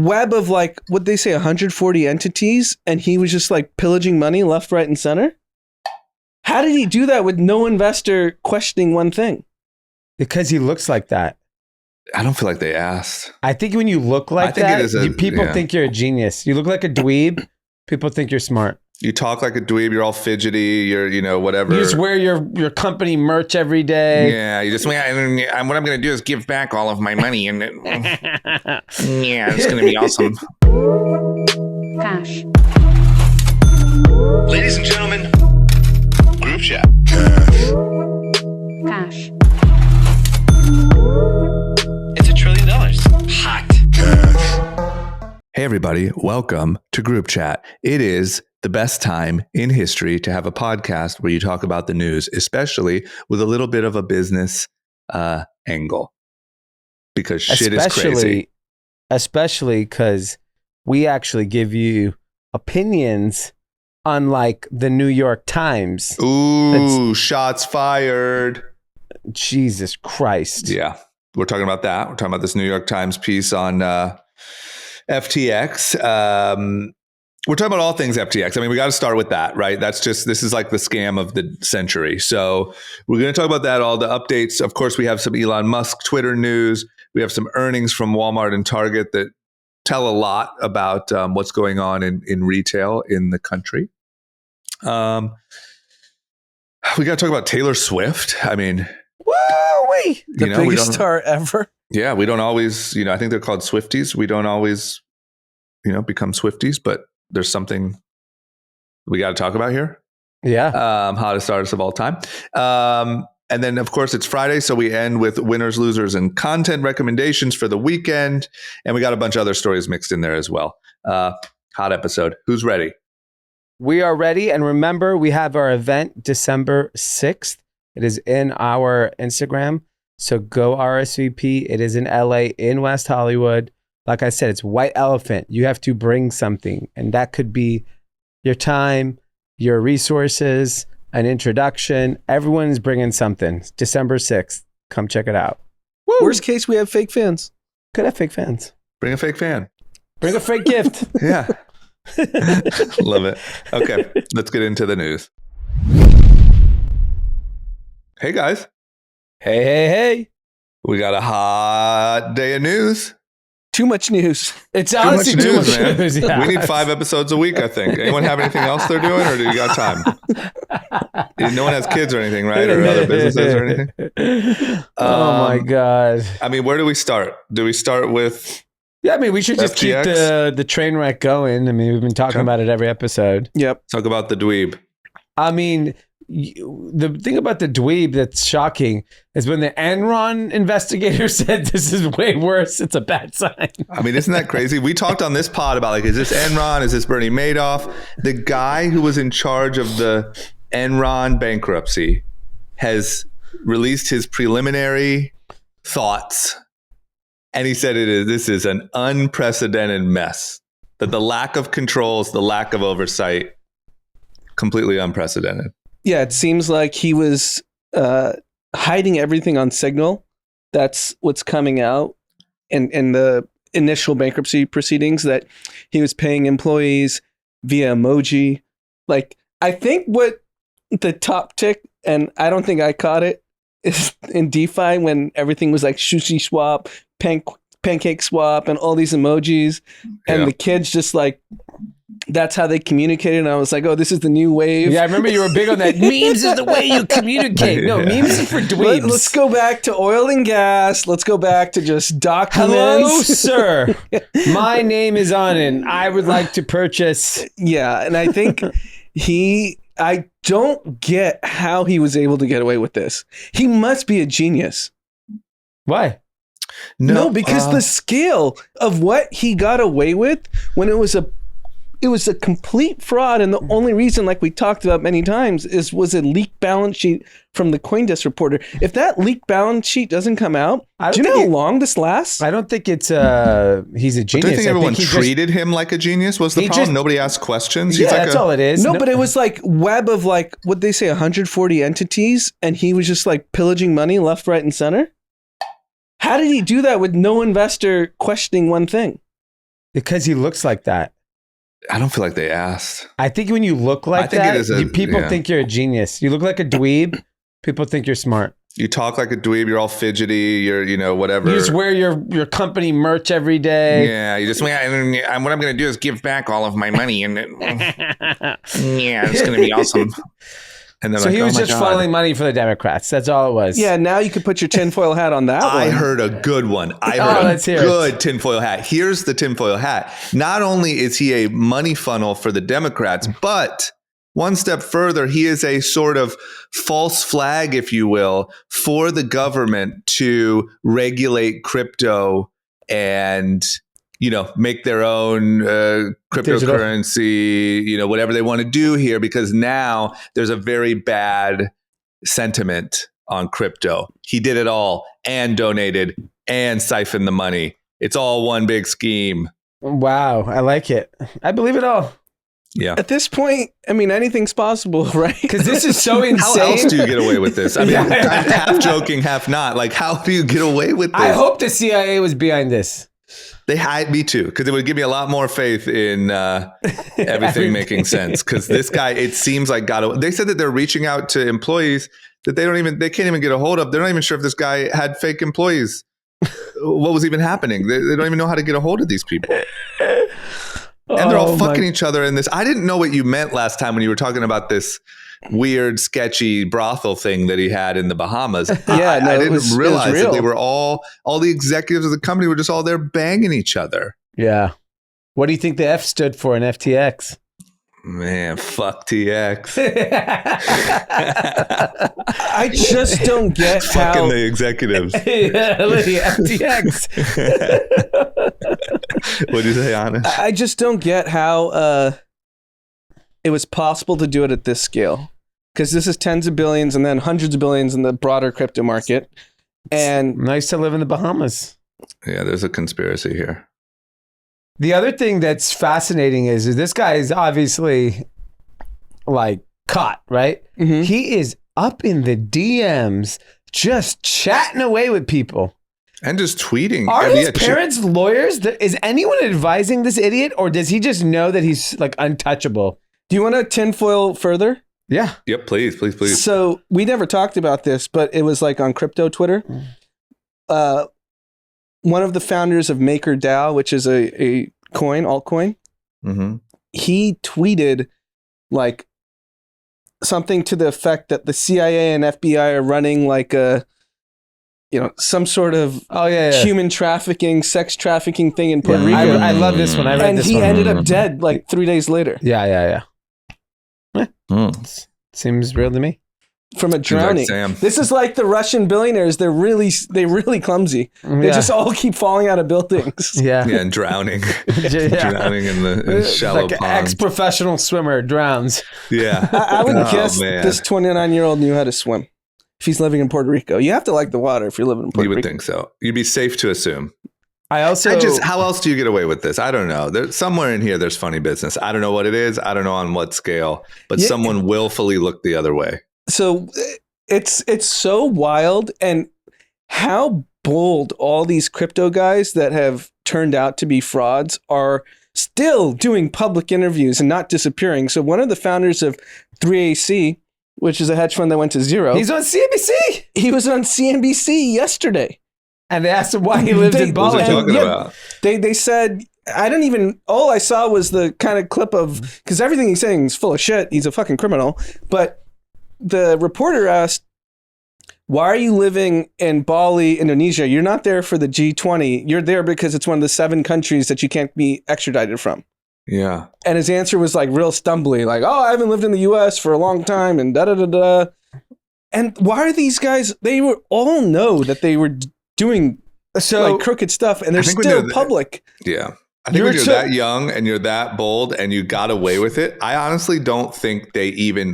web of like, what'd they say, 140 entities, and he was just like pillaging money left, right, and center? How did he do that with no investor questioning one thing? Because he looks like that. I don't feel like they asked. I think when you look like that, people think you're a genius. You look like a dweeb, people think you're smart. You talk like a dweeb, you're all fidgety, you're, whatever. You just wear your company merch every day. Yeah, you just, what I'm going to do is give back all of my money. And yeah, it's going to be awesome. Cash. Ladies and gentlemen, group chat. Cash. It's $1 trillion. Hot. Hey, everybody. Welcome to Group Chat. It is the best time in history to have a podcast where you talk about the news, especially with a little bit of a business angle. Because shit is crazy. Especially because we actually give you opinions unlike the New York Times. Ooh, shots fired. Jesus Christ. Yeah, we're talking about that. We're talking about this New York Times piece on FTX. We're talking about all things FTX. I mean, we got to start with that, right? This is like the scam of the century. So we're going to talk about that, all the updates. Of course, we have some Elon Musk Twitter news. We have some earnings from Walmart and Target that tell a lot about what's going on in retail in the country. We got to talk about Taylor Swift. I mean, Woo-wee! The biggest star ever. Yeah, we don't always, I think they're called Swifties. We don't always, become Swifties, but there's something we got to talk about here. Yeah. Hottest artist of all time. And then, of course, it's Friday, so we end with winners, losers, and content recommendations for the weekend. And we got a bunch of other stories mixed in there as well. Hot episode. Who's ready? We are ready. And remember, we have our event December 6th. It is in our Instagram. So go RSVP. It is in LA, in West Hollywood. Like I said, it's White Elephant. You have to bring something. And that could be your time, your resources, an introduction. Everyone's bringing something. It's December 6th. Come check it out. Woo. Worst case, we have fake fans. Could have fake fans. Bring a fake fan. Bring a fake gift. Yeah. Love it. Okay, let's get into the news. Hey, guys. Hey. We got a hot day of news. Too much news. It's honestly too much man. news. Yeah. We need 5 episodes a week, I think. Anyone have anything else they're doing, or do you got time? No one has kids or anything, right? Or other businesses or anything? Oh, my God. I mean, where do we start? Do we start with... Yeah, I mean, we should just FTX? keep the train wreck going. I mean, we've been talking about it every episode. Yep. Talk about the dweeb. I mean, the thing about the dweeb that's shocking is when the Enron investigator said this is way worse, it's a bad sign. I mean, isn't that crazy? We talked on this pod about, like, is this Enron? Is this Bernie Madoff? The guy who was in charge of the Enron bankruptcy has released his preliminary thoughts. And he said this is an unprecedented mess. That the lack of controls, the lack of oversight, completely unprecedented. Yeah, it seems like he was hiding everything on Signal. That's what's coming out in the initial bankruptcy proceedings, that he was paying employees via emoji. Like, I think what the top tick, and I don't think I caught it, is in DeFi when everything was like sushi swap, pancake swap, and all these emojis. And the kids just like, that's how they communicated. And I was like, oh, this is the new wave. Yeah, I remember you were big on that. Memes is the way you communicate. No, memes is for dweebs. Let's go back to oil and gas. Let's go back to just documents. Hello, sir. My name is on it, and I would like to purchase. Yeah, and I think I don't get how he was able to get away with this. He must be a genius. Why? No, because the scale of what he got away with when it was a complete fraud, and the only reason, like we talked about many times, was a leaked balance sheet from the CoinDesk reporter. If that leaked balance sheet doesn't come out, do you know how long this lasts? I don't think it's he's a genius. But do you think everyone treated him like a genius? Was the problem? Nobody asked questions? Yeah, that's all it is. No, but it was like web of like, what'd they say, 140 entities, and he was just like pillaging money left, right, and center? How did he do that with no investor questioning one thing? Because he looks like that. I don't feel like they asked. I think when you look like think that, it is people think you're a genius. You look like a dweeb. People think you're smart. You talk like a dweeb. You're all fidgety. You're, whatever. You just wear your company merch every day. Yeah, you just. What I'm going to do is give back all of my money, and it's going to be awesome. And then so he was just funneling money for the Democrats. That's all it was. Yeah, now you could put your tinfoil hat on that one. I heard a good one. I heard a good tinfoil hat. Here's the tinfoil hat. Not only is he a money funnel for the Democrats, but one step further, he is a sort of false flag, if you will, for the government to regulate crypto and make their own cryptocurrency, whatever they want to do here, because now there's a very bad sentiment on crypto. He did it all and donated and siphoned the money. It's all one big scheme. Wow. I like it. I believe it all. Yeah. At this point, I mean, anything's possible, right? Because this is so insane. How else do you get away with this? I mean, I'm half joking, half not. Like, how do you get away with this? I hope the CIA was behind this. They had me too, because it would give me a lot more faith in everything making sense. Because this guy, it seems like they said that they're reaching out to employees that they can't even get a hold of. They're not even sure if this guy had fake employees. What was even happening? They don't even know how to get a hold of these people. And they're all fucking each other in this. I didn't know what you meant last time when you were talking about this weird, sketchy brothel thing that he had in the Bahamas. Yeah, I didn't realize that they were all the executives of the company were just all there banging each other. Yeah. What do you think the F stood for in FTX? Man, fuck TX. I just don't get how fucking the executives. Yeah, the FTX. What do you say, Honest? I just don't get how it was possible to do it at this scale, because this is tens of billions and then hundreds of billions in the broader crypto market. And nice to live in the Bahamas. Yeah, there's a conspiracy here. The other thing that's fascinating is this guy is obviously like caught, right? Mhm. He is up in the DMs just chatting away with people. And just tweeting. Are his parents lawyers? Is anyone advising this idiot, or does he just know that he's like untouchable? do you want to tinfoil further? Yeah. Yep, please. So we never talked about this, but it was like on crypto Twitter. One of the founders of MakerDAO, which is a altcoin, Mm-hmm. he tweeted like something to the effect that the CIA and FBI are running like some sort of human trafficking, sex trafficking thing in Puerto Rico. I love this one. I read and this he one. ended up dead like 3 days later Yeah. Seems real to me. from a drowning. Sam. This is like the Russian billionaires. They're really clumsy. They just all keep falling out of buildings. Yeah. Yeah, and drowning. Yeah. Drowning in the shallow like an pond. ex-professional swimmer drowns. Yeah. I would Oh, guess man. this 29-year-old knew how to swim. If he's living in Puerto Rico, you have to like the water if you're living in Puerto You would Rico. think so. You'd be safe to assume. I also How else do you get away with this? I don't know. There's somewhere in here there's funny business. I don't know what it is. I don't know on what scale, but Yeah. someone willfully looked the other way. So it's so wild, and how bold all these crypto guys that have turned out to be frauds are still doing public interviews and not disappearing. So one of the founders of 3AC, which is a hedge fund that went to zero, he's on CNBC. he was on CNBC yesterday. And they asked him why he lived in What was Bali. he talking about? They said, all I saw was the kind of clip of, because everything he's saying is full of shit. He's a fucking criminal. But the reporter asked, why are you living in Bali, Indonesia? You're not there for the G20. You're there because it's one of the 7 countries that you can't be extradited from. Yeah. And his answer was like real stumbly, like, oh, I haven't lived in the US for a long time and da-da-da-da. And why are these guys, they were all know that they were doing like crooked stuff, and they're still public. Yeah. I think when you're that young and you're that bold and you got away with it, I honestly don't think they even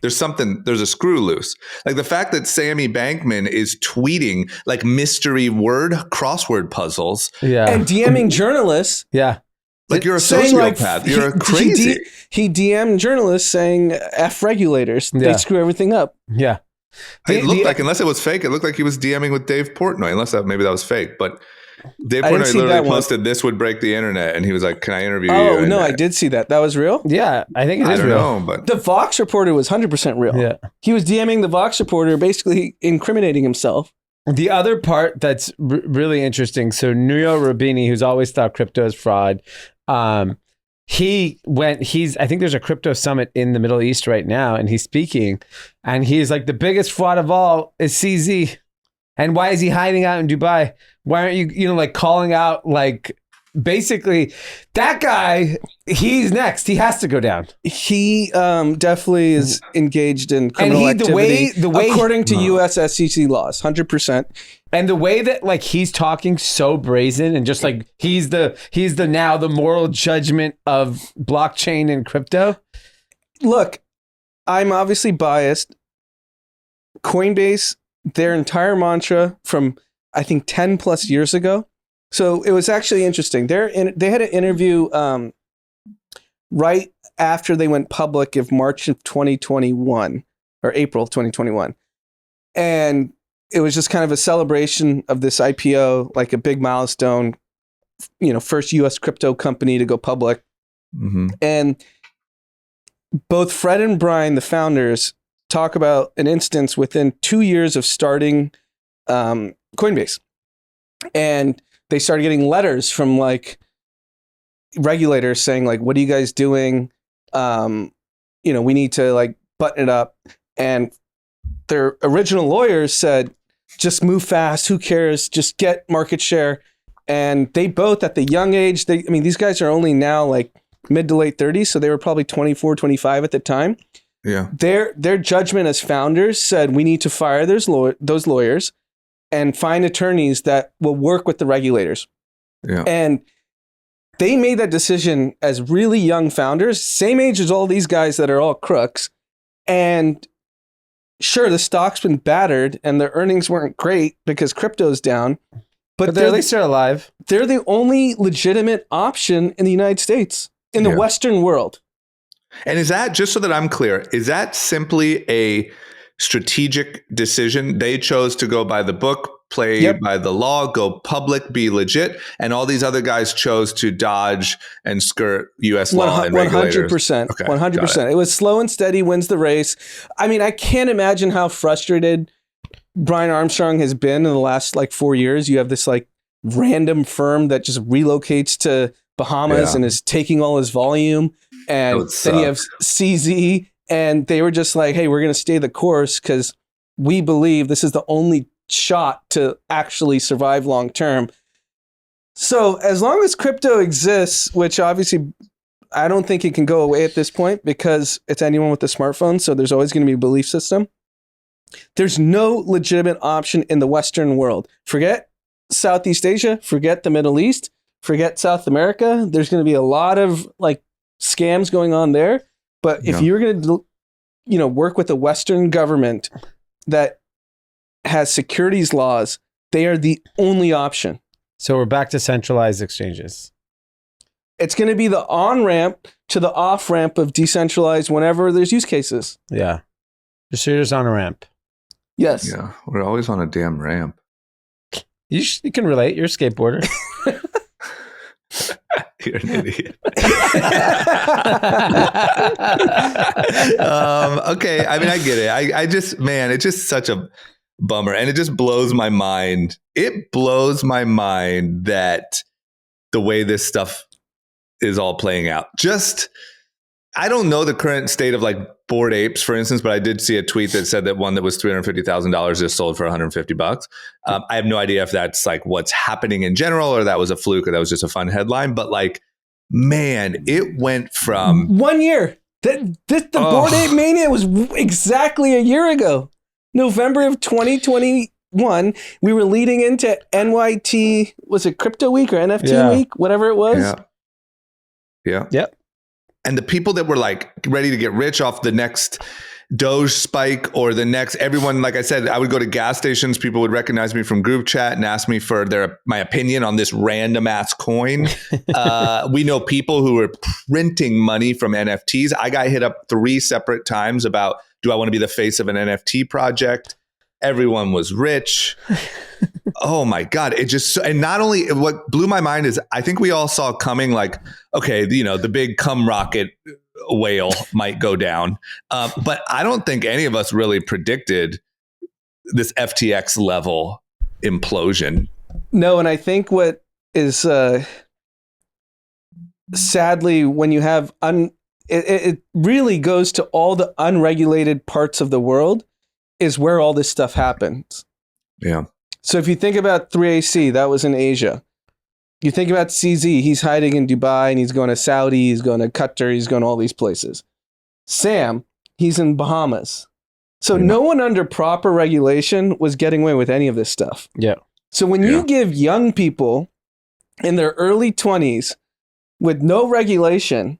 there's a screw loose. Like the fact that Sammy Bankman is tweeting like mystery crossword puzzles. Yeah. And DMing journalists. Yeah. Like you're a saying, sociopath. You're crazy. He DM'd journalists saying F regulators. Yeah. They screw everything up. Yeah. It looked like, unless it was fake, it looked like he was DMing with Dave Portnoy, unless maybe that was fake. But Dave I didn't Portnoy see literally that one. posted this would break the internet, and he was like, "Can I interview you?" Oh And no, I did see that. That was real. Yeah, I think it I is don't real. know, but The Vox reporter was 100% real. Yeah. He was DMing the Vox reporter, basically incriminating himself. The other part that's really interesting. So Nuyo Rubini, who's always thought crypto is fraud, I think there's a crypto summit in the Middle East right now, and he's speaking, and he's like, the biggest fraud of all is CZ. And why is he hiding out in Dubai? Why aren't you, like calling out, like, basically that guy, he's next. He has to go down. He definitely is engaged in criminal activity, the way according to U.S. SEC laws, 100%. And the way that like he's talking so brazen and just like he's the now the moral judgment of blockchain and crypto. Look, I'm obviously biased. Coinbase, their entire mantra from I think 10 plus years ago. So it was actually interesting. They had an interview right after they went public of March of 2021 or April of 2021. And it was just kind of a celebration of this IPO, like a big milestone, first US crypto company to go public. mm-hmm. And both Fred and Brian, the founders, talk about an instance within 2 years of starting Coinbase. And they started getting letters from like regulators saying like, what are you guys doing? We need to like button it up. And their original lawyers said, just move fast. Who cares? Just get market share. And they both at the young age, these guys are only now like mid to late 30s. So they were probably 24, 25 at the time. Yeah. Their judgment as founders said, we need to fire those lawyers and find attorneys that will work with the regulators. Yeah. And they made that decision as really young founders, same age as all these guys that are all crooks. And sure, the stock's been battered and their earnings weren't great because crypto's down. But at least they're alive. They're the only legitimate option in the United States, in the Western world. And is that, just so that I'm clear, is that simply a strategic decision? They chose to go by the book, play by the law, go public, be legit, and all these other guys chose to dodge and skirt U.S. law and regulators. 100%. Okay, 100%. It was slow and steady wins the race. I mean, I can't imagine how frustrated Brian Armstrong has been in the last like 4 years. You have this like random firm that just relocates to Bahamas and is taking all his volume. And then you have CZ, and they were just like, hey, we're going to stay the course because we believe this is the only shot to actually survive long term. So as long as crypto exists, which obviously I don't think it can go away at this point because it's anyone with a smartphone. So there's always going to be a belief system. There's no legitimate option in the Western world. Forget Southeast Asia, forget the Middle East, forget South America. There's going to be a lot of like scams going on there. But if you're going to, work with a Western government that has securities laws, they are the only option. So we're back to centralized exchanges. It's going to be the on-ramp to the off-ramp of decentralized whenever there's use cases. Yeah. You're just on a ramp. Yes. Yeah. We're always on a damn ramp. You can relate. You're a skateboarder. You're an idiot. Okay. I mean, I get it. I just, man, it's just such a bummer. And it just blows my mind. It blows my mind that the way this stuff is all playing out. I don't know the current state of like Bored Apes, for instance, but I did see a tweet that said that one that was $350,000 just sold for $150. I have no idea if that's like what's happening in general or that was a fluke or that was just a fun headline. But like, man, it went from 1 year. The Bored Ape Mania was exactly a year ago. November of 2021. We were leading into NYT. Was it Crypto Week or NFT Week? Whatever it was. Yeah. Yep. And the people that were like ready to get rich off the next Doge spike or the next, everyone, like I said, I would go to gas stations. People would recognize me from group chat and ask me for my opinion on this random ass coin. We know people who were printing money from NFTs. I got hit up 3 separate times about, do I want to be the face of an NFT project? Everyone was rich. Oh my God. It just, and not only what blew my mind is I think we all saw coming like, okay, the big cum rocket whale might go down. But I don't think any of us really predicted this FTX level implosion. No, and I think what is sadly when you have it really goes to all the unregulated parts of the world is where all this stuff happens. Yeah. So if you think about 3AC, that was in Asia. You think about CZ, he's hiding in Dubai and he's going to Saudi, he's going to Qatar, he's going to all these places. Sam, he's in Bahamas. So no one under proper regulation was getting away with any of this stuff. Yeah. So when you give young people in their early 20s with no regulation,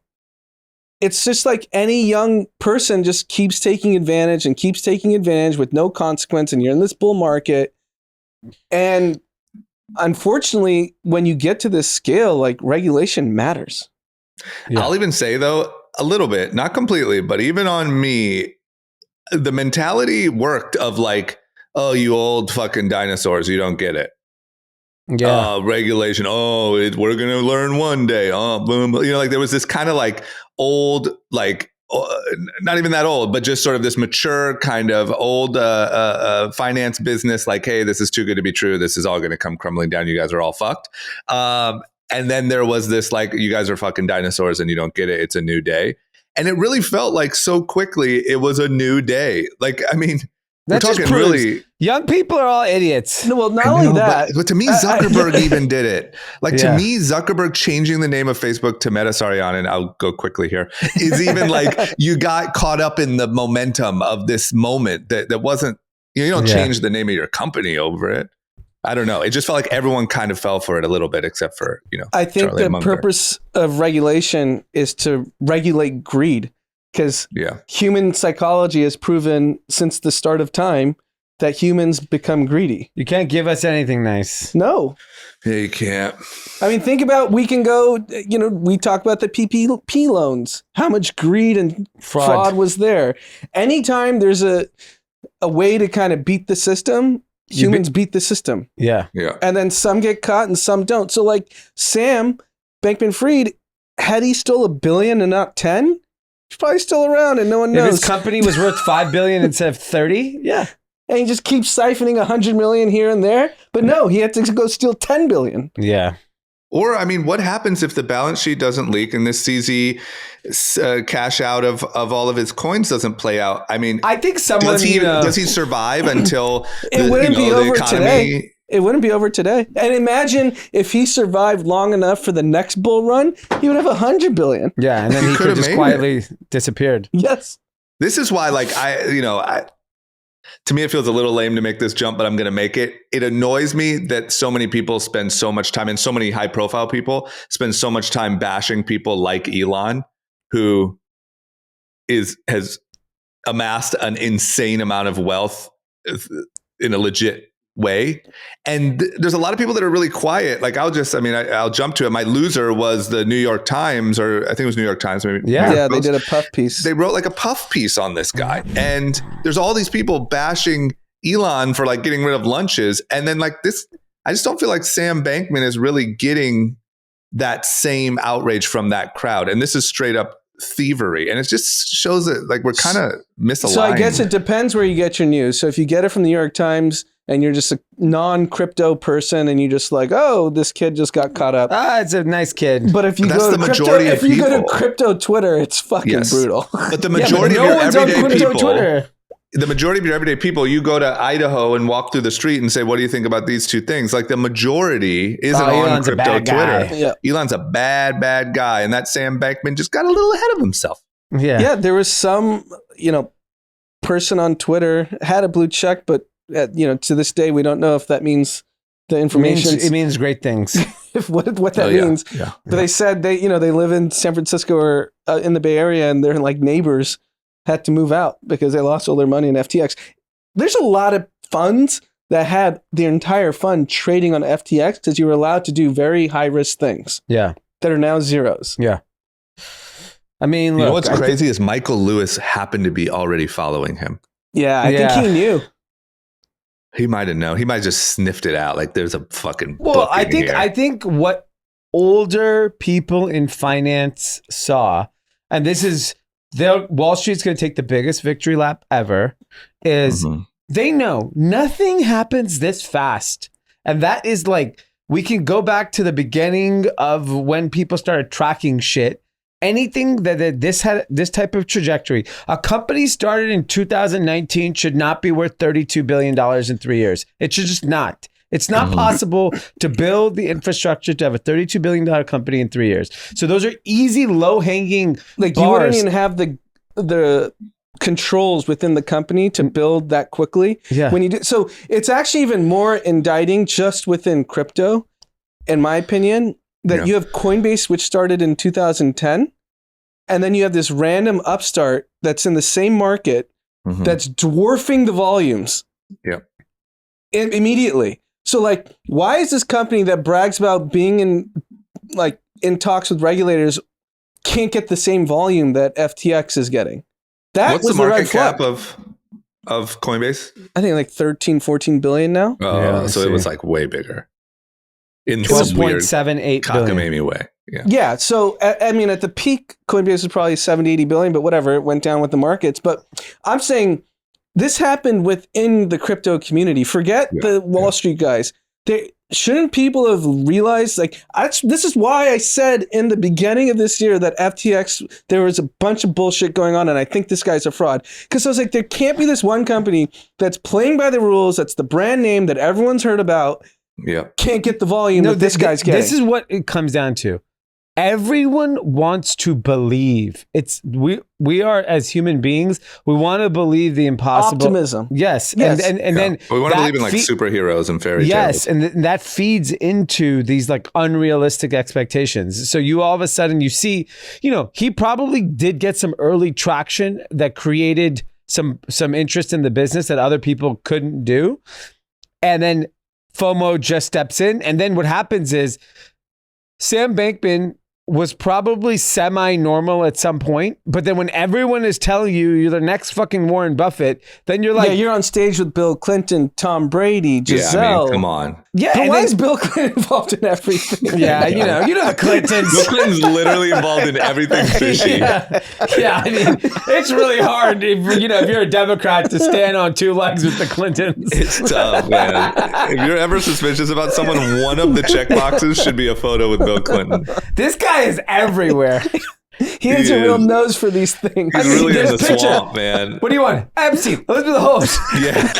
it's just like any young person just keeps taking advantage with no consequence, and you're in this bull market. And unfortunately, when you get to this scale, like regulation matters. Yeah. I'll even say though, a little bit, not completely, but even on me, the mentality worked of like, oh, you old fucking dinosaurs, you don't get it. Yeah. Regulation. Oh, we're going to learn one day. Oh, boom. Like there was this kind of like old, like not even that old, but just sort of this mature kind of old finance business. Like, hey, this is too good to be true. This is all going to come crumbling down. You guys are all fucked. And then there was this like, you guys are fucking dinosaurs and you don't get it. It's a new day. And it really felt like so quickly it was a new day. Like, I mean, that we're just talking proves really. Young people are all idiots. No, well, not only that. But to me, Zuckerberg even did it. Like to me, Zuckerberg changing the name of Facebook to Meta, sorry, on, and I'll go quickly here, is even like you got caught up in the momentum of this moment that wasn't, you don't change the name of your company over it. I don't know. It just felt like everyone kind of fell for it a little bit, except for, I think Charlie the Munger. purpose of regulation is to regulate greed, because human psychology has proven since the start of time that humans become greedy. You can't give us anything nice. No. Yeah, you can't. I mean, think about, we can go, we talk about the PPP loans, how much greed and fraud was there. Anytime there's a way to kind of beat the system, humans beat the system. Yeah. Yeah. And then some get caught and some don't. So like Sam Bankman-Fried, had he stole $1 billion and not 10, he's probably still around and no one knows. If his company was worth $5 billion instead of 30, yeah. And he just keeps siphoning 100 million here and there. But no, he had to go steal 10 billion. Yeah. Or, I mean, what happens if the balance sheet doesn't leak and this CZ cash out of all of his coins doesn't play out? I mean, I think someone, does he survive until It wouldn't be over the economy? today. It wouldn't be over today. And imagine if he survived long enough for the next bull run, he would have 100 billion. Yeah, and then he could have just quietly disappeared. Yes. This is why, like, to me, it feels a little lame to make this jump, but I'm going to make it. It annoys me that so many people spend so much time, and so many high profile people spend so much time bashing people like Elon, who has amassed an insane amount of wealth in a legit way. And there's a lot of people that are really quiet. Like I'll jump to it. My loser was the New York Times, or I think it was New York Times. Maybe. Yeah, they did a puff piece. They wrote like a puff piece on this guy. And there's all these people bashing Elon for like getting rid of lunches. And then like this, I just don't feel like Sam Bankman is really getting that same outrage from that crowd. And this is straight up thievery. And it just shows that like we're kind of misaligned. So I guess it depends where you get your news. So if you get it from the New York Times and you're just a non-crypto person and you just like, oh, this kid just got caught up. It's a nice kid. But if you go to crypto Twitter, it's fucking brutal. But the majority of your everyday people, Twitter. The majority of your everyday people, you go to Idaho and walk through the street and say, what do you think about these two things? Like the majority isn't on Elon's crypto Twitter. Yeah. Elon's a bad guy. And that Sam Bankman just got a little ahead of himself. Yeah, there was some, person on Twitter had a blue check, but to this day, we don't know if that means the information. It means great things. what that means. Yeah. But they said they live in San Francisco or in the Bay Area, and their like neighbors had to move out because they lost all their money in FTX. There's a lot of funds that had their entire fund trading on FTX because you were allowed to do very high risk things. Yeah. That are now zeros. Yeah. I mean, look, you know what's crazy is Michael Lewis happened to be already following him. Yeah, I think he knew. He might have known. He might have just sniffed it out. Like there's a fucking. Well, book I in think here. what older people in finance saw, and this is Wall Street's going to take the biggest victory lap ever, is they know nothing happens this fast. And that is like, we can go back to the beginning of when people started tracking shit. Anything that this had this type of trajectory, a company started in 2019 should not be worth $32 billion in 3 years. It should just not. It's not possible to build the infrastructure to have a $32 billion company in 3 years. So those are easy, low-hanging Like bars. you wouldn't even have the controls within the company to build that quickly. Yeah. When you do, so it's actually even more indicting just within crypto, in my opinion, that you have Coinbase, which started in 2010, and then you have this random upstart that's in the same market that's dwarfing the volumes. Yeah. Immediately. So like, why is this company that brags about being in talks with regulators can't get the same volume that FTX is getting? What's Was the market red flag. cap of Coinbase? I think like 13, 14 billion now. Oh, Yeah, I so see. it was like way bigger. In some weird 12.78 billion. cockamamie way. Yeah. Yeah. So, I mean, at the peak, Coinbase was probably 70, 80 billion, but whatever, it went down with the markets. But I'm saying this happened within the crypto community. Forget the Wall Street guys. Shouldn't people have realized, like, this is why I said in the beginning of this year that FTX, there was a bunch of bullshit going on, and I think this guy's a fraud. Because I was like, there can't be this one company that's playing by the rules, that's the brand name that everyone's heard about, can't get the volume that this guy's getting. This is what it comes down to. Everyone wants to believe. We are, as human beings, we want to believe the impossible. Optimism. Yes. Yes. And then we want to believe in like superheroes and fairy tales. Yes, and that feeds into these like unrealistic expectations. So you all of a sudden you see, he probably did get some early traction that created some interest in the business that other people couldn't do. And then FOMO just steps in. And then what happens is Sam Bankman was probably semi-normal at some point, but then when everyone is telling you you're the next fucking Warren Buffett, then you're like, yeah, you're on stage with Bill Clinton, Tom Brady, Giselle. Yeah, I mean, come on. Yeah, But and why then- is Bill Clinton involved in everything? yeah, you know the Clintons. Bill Clinton's literally involved in everything fishy. Yeah, I mean, it's really hard if you're a Democrat to stand on two legs with the Clintons. It's tough, man. If you're ever suspicious about someone, one of the check boxes should be a photo with Bill Clinton. This guy is everywhere. He has He a real is. nose for these things. He's really in this the picture. swamp, man. What do you want? Epstein. Let's do the host. Yeah.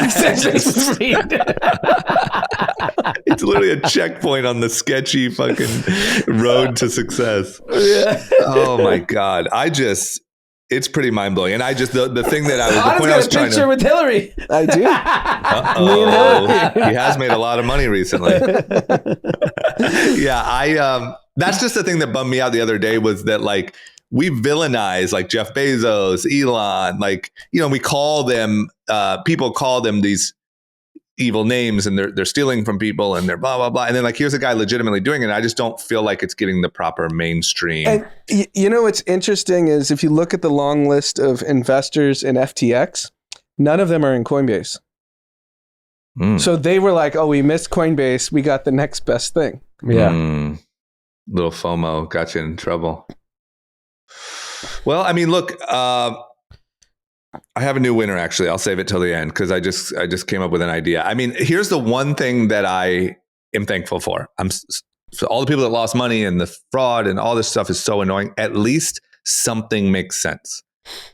It's literally a checkpoint on the sketchy fucking road to success. Oh my God. It's pretty mind blowing. And the thing that the point I was got a trying picture to. with Hillary. I do. He has made a lot of money recently. Yeah, that's just the thing that bummed me out the other day was that like we villainize like Jeff Bezos, Elon, like we call them people call them these evil names and they're stealing from people and they're blah blah blah, and then like here's a guy legitimately doing it, and I just don't feel like it's getting the proper mainstream. And what's interesting is if you look at the long list of investors in FTX, none of them are in Coinbase. So they were like, oh, we missed Coinbase, we got the next best thing. Yeah. Little FOMO got you in trouble. Well, I mean, look, I have a new winner, actually. I'll save it till the end because I just came up with an idea. I mean, here's the one thing that I am thankful for. So all the people that lost money and the fraud and all this stuff is so annoying. At least something makes sense.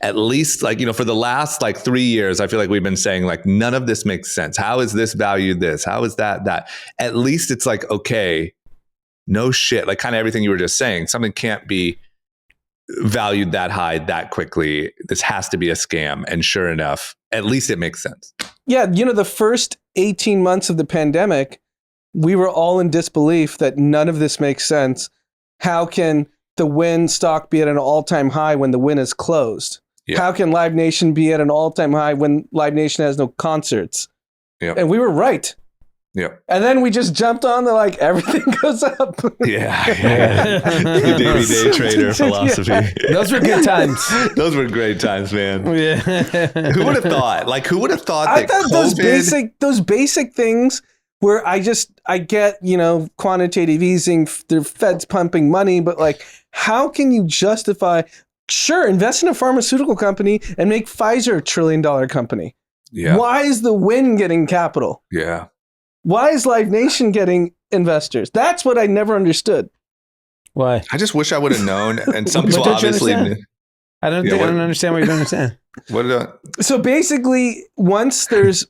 At least like, for the last like 3 years, I feel like we've been saying like, none of this makes sense. How is this valued this? How is that? At least it's like, okay, no shit. Like kind of everything you were just saying, something can't be valued that high that quickly. This has to be a scam. And sure enough, at least it makes sense. Yeah, the first 18 months of the pandemic, we were all in disbelief that none of this makes sense. How can the Wynn stock be at an all-time high when the Wynn is closed? Yeah. How can Live Nation be at an all-time high when Live Nation has no concerts? Yeah. And we were right. Yeah. And then we just jumped on the like everything goes up. Yeah. The daily day trader philosophy. Those were good times. Those were great times, man. Yeah. Who would have thought? Like, who would have thought I that thought those basic things where I get, quantitative easing, the Fed's pumping money, but like, how can you justify, sure, invest in a pharmaceutical company and make Pfizer $1 trillion company? Yeah. Why is the Win getting capital? Yeah. Why is Live Nation getting investors? That's what I never understood. Why? I just wish I would have known. And some people What don't you obviously understand? I don't understand what you don't understand. So basically, once there's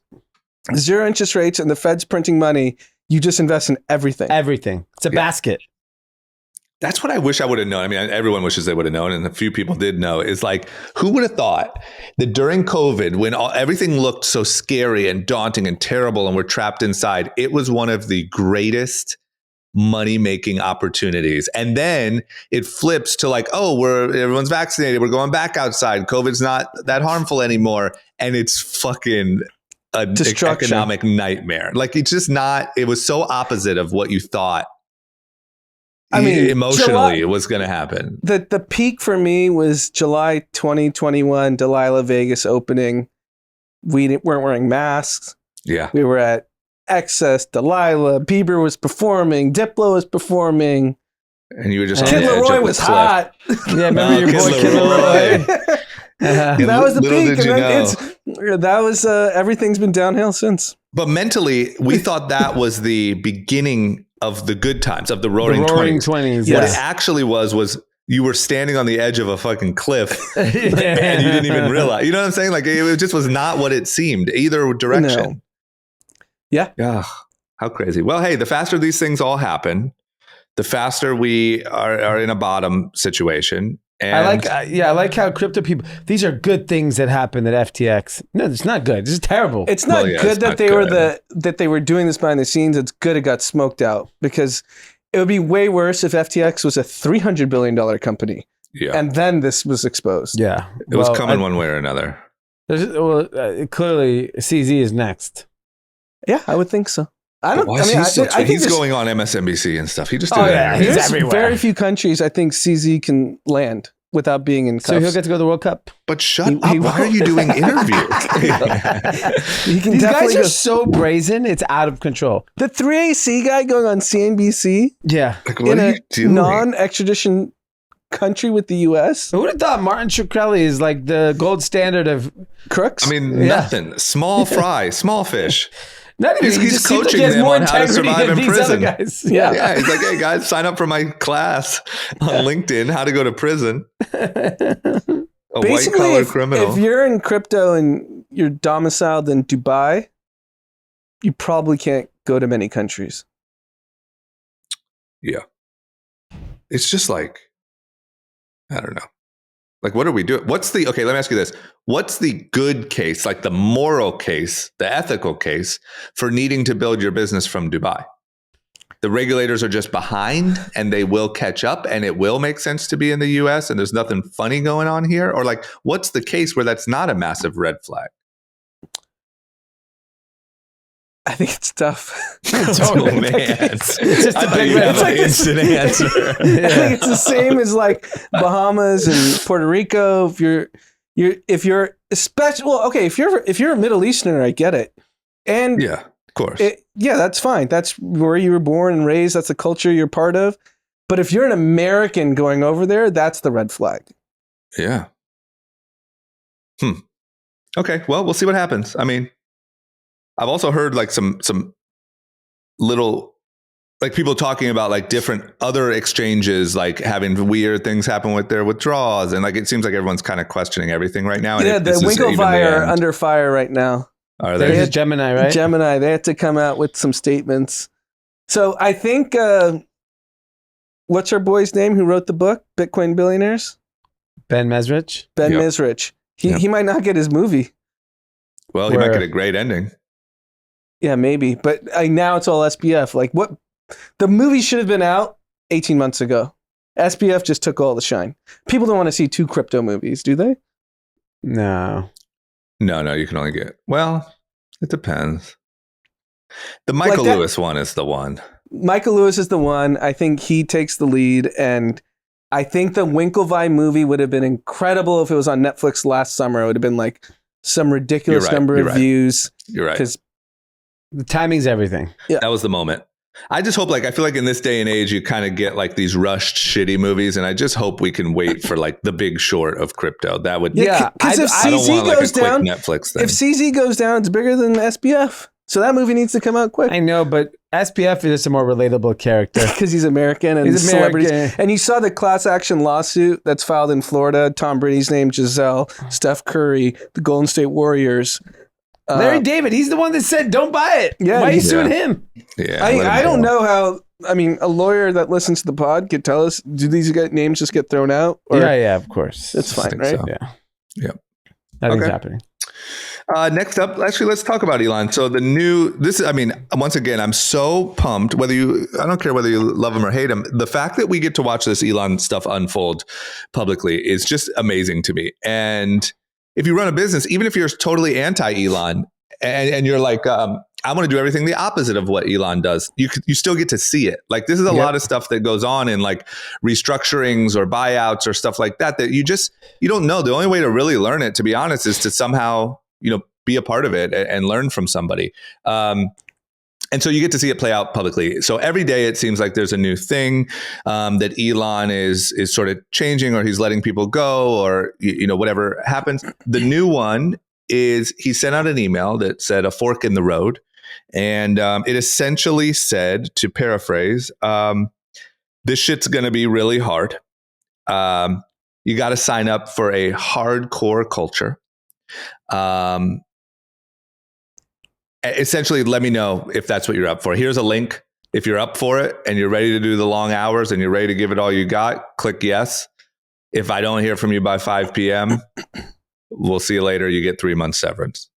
zero interest rates and the Fed's printing money, you just invest in everything. Everything. It's a basket. That's what I wish I would have known. I mean, everyone wishes they would have known, and a few people did know. Is like, who would have thought that during COVID, when everything looked so scary and daunting and terrible, and we're trapped inside, it was one of the greatest money-making opportunities. And then it flips to like, oh, everyone's vaccinated, we're going back outside, COVID's not that harmful anymore, and it's fucking an economic nightmare. Like, it's just not. It was so opposite of what you thought. I mean, emotionally, it was going to happen. The peak for me was July 2021, Delilah Vegas opening. We weren't wearing masks. Yeah. We were at Excess, Delilah, Bieber was performing, Diplo was performing. And you were just Kid Leroy was hot. Yeah, remember your boy Kid Leroy? That was the peak. And then that was everything's been downhill since. But mentally, we thought that was the beginning of the good times, of the roaring 20s. What it actually was you were standing on the edge of a fucking cliff and you didn't even realize. You know what I'm saying? Like, it just was not what it seemed, either direction. No. Yeah. Yeah. How crazy. Well, hey, the faster these things all happen, the faster we are in a bottom situation. And I like how crypto people, these are good things that happened at FTX. No, it's not good. This is terrible. It's not good that they were doing this behind the scenes. It's good it got smoked out, because it would be way worse if FTX was a $300 billion company. Yeah. And then this was exposed. Yeah. It was coming one way or another. Clearly CZ is next. Yeah, I would think so. I think he's going on MSNBC and stuff. He just did There's everywhere. Very few countries I think CZ can land without being in cuffs. So he'll get to go to the World Cup. But shut up! Why are you doing interviews? These guys are so brazen; it's out of control. The 3AC guy going on CNBC. Yeah, like, what are you doing? Non-extradition country with the U.S. Who would have thought Martin Shkreli is like the gold standard of crooks? I mean, nothing. Small fry, small fish. Not even, he's coaching them on how to survive in prison. Guys. Yeah, he's like, hey guys, sign up for my class on LinkedIn, how to go to prison. A white collar criminal. If you're in crypto and you're domiciled in Dubai, you probably can't go to many countries. Yeah. It's just like, I don't know. Like, what are we doing? Okay, let me ask you this. What's the good case, like the moral case, the ethical case for needing to build your business from Dubai? The regulators are just behind and they will catch up and it will make sense to be in the US and there's nothing funny going on here? Or like, what's the case where that's not a massive red flag? I think it's tough. Oh man, it's just a big red flag. Instant answer. I think it's the same as like Bahamas and Puerto Rico. If you're a Middle Easterner, I get it. And yeah, of course. That's fine. That's where you were born and raised. That's the culture you're part of. But if you're an American going over there, that's the red flag. Yeah. Okay. Well, we'll see what happens. I mean, I've also heard like some little, like people talking about like different other exchanges, like having weird things happen with their withdrawals. And like, it seems like everyone's kind of questioning everything right now. And the Winklevi are under fire right now. Are they? It's Gemini, right? Gemini. They had to come out with some statements. So I think, what's our boy's name who wrote the book, Bitcoin Billionaires? Ben Mesrich. Mesrich. He might not get his movie. Well, he might get a great ending. Yeah, maybe. But now it's all SBF. Like, what? The movie should have been out 18 months ago. SBF just took all the shine. People don't want to see 2 crypto movies, do they? No. No, you can only get, well, it depends. The Michael Like that- Lewis one is the one. Michael Lewis is the one. I think he takes the lead, and I think the Winklevi movie would have been incredible if it was on Netflix last summer. It would have been like some ridiculous You're right, number you're of right. views. You're right. Because The timing's everything. That was the moment. I just hope, like, I feel like in this day and age, you kind of get like these rushed, shitty movies, and I just hope we can wait for like The Big Short of crypto. That would, Yeah, because if I don't CZ want like goes a quick down, Netflix thing. if CZ goes down, it's bigger than SBF. So that movie needs to come out quick I know, but SPF is just a more relatable character. because he's American and He's celebrities. American. And you saw the class action lawsuit that's filed in Florida. Tom Brady's name, Giselle, Steph Curry, the Golden State Warriors. Larry David, he's the one that said, don't buy it. Yeah, Why are you yeah. suing him? Yeah, let him I don't go. know how. I mean, a lawyer that listens to the pod could tell us: do these names just get thrown out? Or Yeah, of course. that's I fine, think right? so. Yeah. Yep. Nothing's Okay. happening. Next up, actually, let's talk about Elon. So I mean, once again, I'm so pumped. I don't care whether you love him or hate him. The fact that we get to watch this Elon stuff unfold publicly is just amazing to me. And if you run a business, even if you're totally anti-Elon and you're like, I want to do everything the opposite of what Elon does, you still get to see it. Like, this is a lot of stuff that goes on in like restructurings or buyouts or stuff like that you don't know. The only way to really learn it, to be honest, is to somehow, be a part of it and learn from somebody. And so you get to see it play out publicly. So every day it seems like there's a new thing that Elon is sort of changing, or he's letting people go, or whatever happens. The new one is he sent out an email that said a fork in the road. And it essentially said, to paraphrase, this shit's going to be really hard. You got to sign up for a hardcore culture. Essentially, let me know if that's what you're up for. Here's a link. If you're up for it and you're ready to do the long hours and you're ready to give it all you got, click yes. If I don't hear from you by 5 p.m., we'll see you later. You get 3 months severance.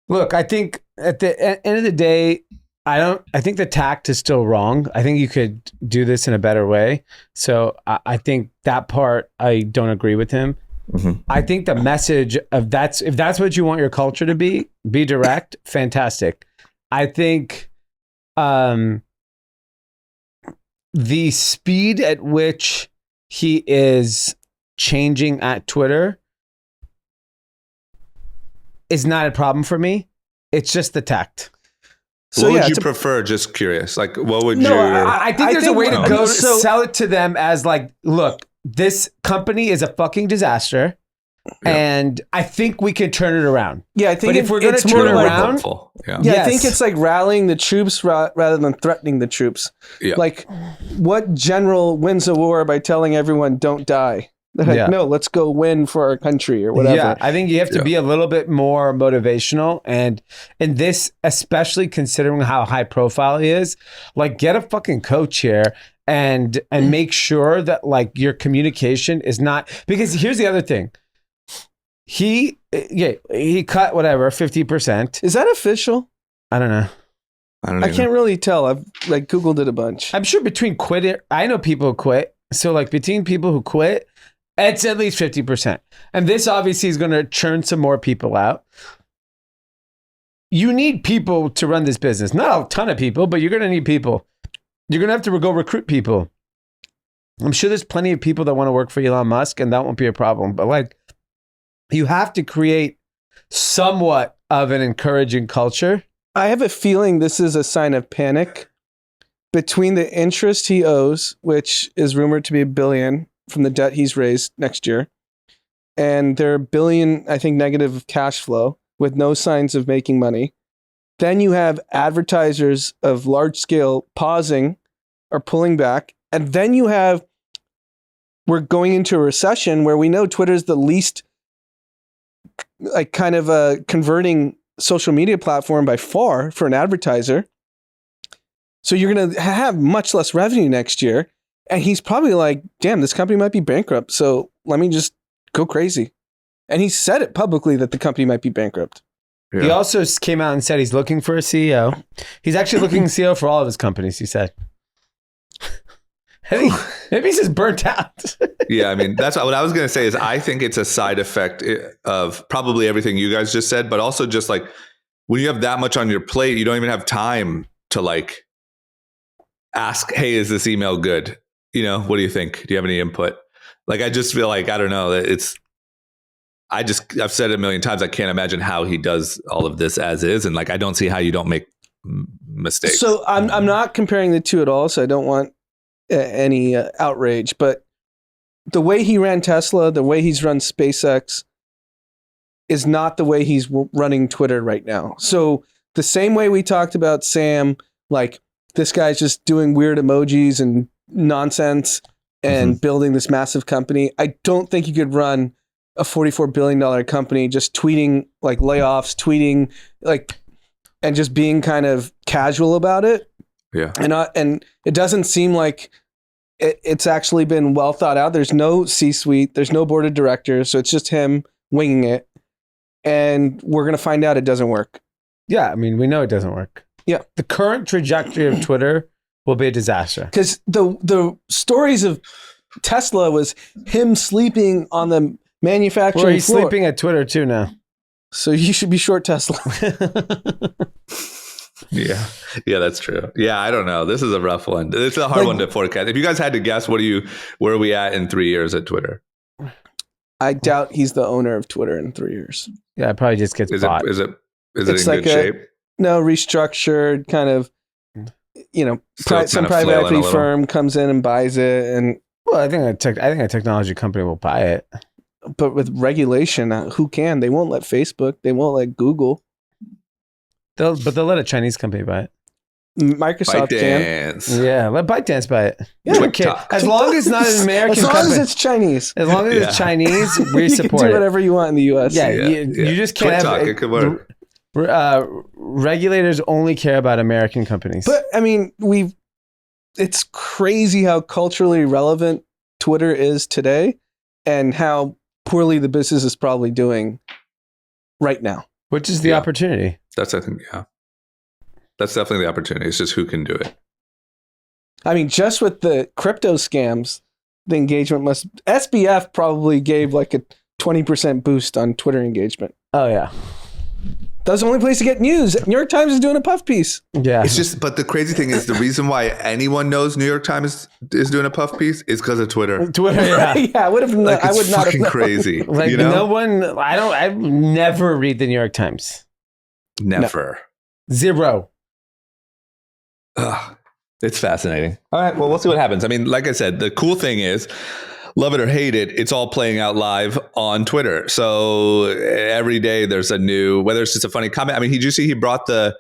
Look, I think at the end of the day, I think the tact is still wrong. I think you could do this in a better way. So I think that part, I don't agree with him. Mm-hmm. I think the message of if that's what you want your culture to be direct, fantastic. I think the speed at which he is changing at Twitter is not a problem for me. It's just the tact. So what yeah, would you prefer? Just curious. Like, what would No, you? I think there's a way to no. go So- sell it to them as like, look, this company is a fucking disaster. Yeah. And I think we can turn it around. Yeah, I think But if we're gonna it's turn more it like, around- Hopeful. Yeah. Yeah, I Yes. think it's like rallying the troops rather than threatening the troops. Yeah. Like, what general wins a war by telling everyone don't die? They're like, Yeah. no, let's go win for our country or whatever. Yeah, I think you have to Yeah. be a little bit more motivational. And in this, especially considering how high profile he is, like, get a fucking coach here and make sure that like your communication is not, because here's the other thing. He cut whatever 50%. Is that official? I don't know. I don't I even- can't really tell. I've like Googled it a bunch. I'm sure between I know people who quit. So like between people who quit, it's at least 50%. And this obviously is going to churn some more people out. You need people to run this business. Not a ton of people, but you're going to need people. You're going to have to go recruit people. I'm sure there's plenty of people that want to work for Elon Musk, and that won't be a problem. But like, you have to create somewhat of an encouraging culture. I have a feeling this is a sign of panic between the interest he owes, which is rumored to be $1 billion from the debt he's raised next year, and their $1 billion, I think, negative cash flow with no signs of making money. Then you have advertisers of large scale pausing or pulling back. And then you have, we're going into a recession where we know Twitter's the least like kind of a converting social media platform by far for an advertiser. So you're going to have much less revenue next year. And he's probably like, damn, this company might be bankrupt. So let me just go crazy. And he said it publicly that the company might be bankrupt. Yeah. He also came out and said he's looking for a CEO. He's actually looking for a CEO for all of his companies, he said. Maybe he's just burnt out. Yeah, I mean, that's what I was going to say is I think it's a side effect of probably everything you guys just said, but also just like when you have that much on your plate, you don't even have time to like ask, hey, is this email good? You know, what do you think? Do you have any input? Like, I just feel like, I don't know, I've said it a million times. I can't imagine how he does all of this as is. And like, I don't see how you don't make mistakes. So I'm not comparing the two at all. So I don't want any outrage, but the way he ran Tesla, the way he's run SpaceX is not the way he's running Twitter right now. So the same way we talked about Sam, like this guy's just doing weird emojis and nonsense and building this massive company. I don't think you could run a $44 billion company just tweeting like layoffs, tweeting like, and just being kind of casual about it. Yeah. And it doesn't seem like it's actually been well thought out. There's no C-suite, there's no board of directors. So it's just him winging it. And we're going to find out it doesn't work. Yeah. I mean, we know it doesn't work. Yeah. The current trajectory of Twitter will be a disaster. Because the stories of Tesla was him sleeping on the manufacturing Well, he's floor. sleeping at Twitter too now. So you should be short Tesla. Yeah, that's true. Yeah, I don't know. This is a rough one. It's a hard one to forecast. If you guys had to guess, where are we at in 3 years at Twitter? I doubt he's the owner of Twitter in 3 years. Yeah, it probably just gets bought. Is it It's in like good shape? No, restructured kind of, Still some kind of private flailing a equity little. firm comes in and buys it. And Well, I think a technology company will buy it. but with regulation, who can? They won't let Facebook. They won't let Google. They'll let a Chinese company buy it. Microsoft can. ByteDance. Yeah, let ByteDance buy it. Yeah. We don't care. As long as it's not an American As long company. as it's Chinese. As long as Yeah. it's Chinese, we You support can do it. whatever you want in the U.S. Yeah, Yeah. you just can't TikTok, have it could work. Regulators only care about American companies. But I mean, it's crazy how culturally relevant Twitter is today and how poorly the business is probably doing right now. which is the Yeah. opportunity. That's, I think, yeah. That's definitely the opportunity. It's just who can do it. I mean, just with the crypto scams, the engagement SBF probably gave like a 20% boost on Twitter engagement. Oh yeah, That's the only place to get news. New York Times is doing a puff piece. yeah. It's just, but the crazy thing is the reason why anyone knows New York Times is doing a puff piece is because of Twitter. Twitter. Yeah. Yeah, I would have. Like, I it's would not have fucking known. crazy. Like you know? no one. I never read the New York Times. Never. Zero. Ugh, it's fascinating. All right. Well, we'll see what happens. I mean, like I said, the cool thing is, love it or hate it, it's all playing out live on Twitter. So every day there's a new, whether it's just a funny comment. I mean, did you see he brought the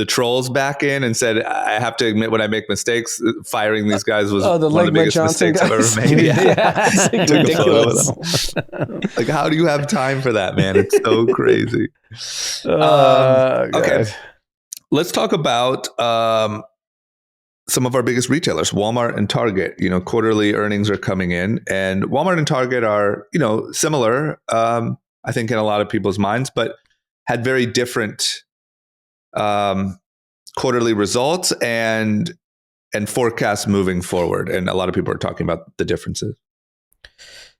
trolls back in and said, I have to admit when I make mistakes, firing these guys was the one of the Legman biggest Johnson mistakes I've guys. ever made. Yeah. It's Took a photo with ridiculous. them. Like, how do you have time for that, man? It's so crazy. God. Okay. Let's talk about some of our biggest retailers, Walmart and Target. You know, quarterly earnings are coming in, and Walmart and Target are, you know, similar, I think, in a lot of people's minds, but had very different quarterly results and forecasts moving forward. And a lot of people are talking about the differences.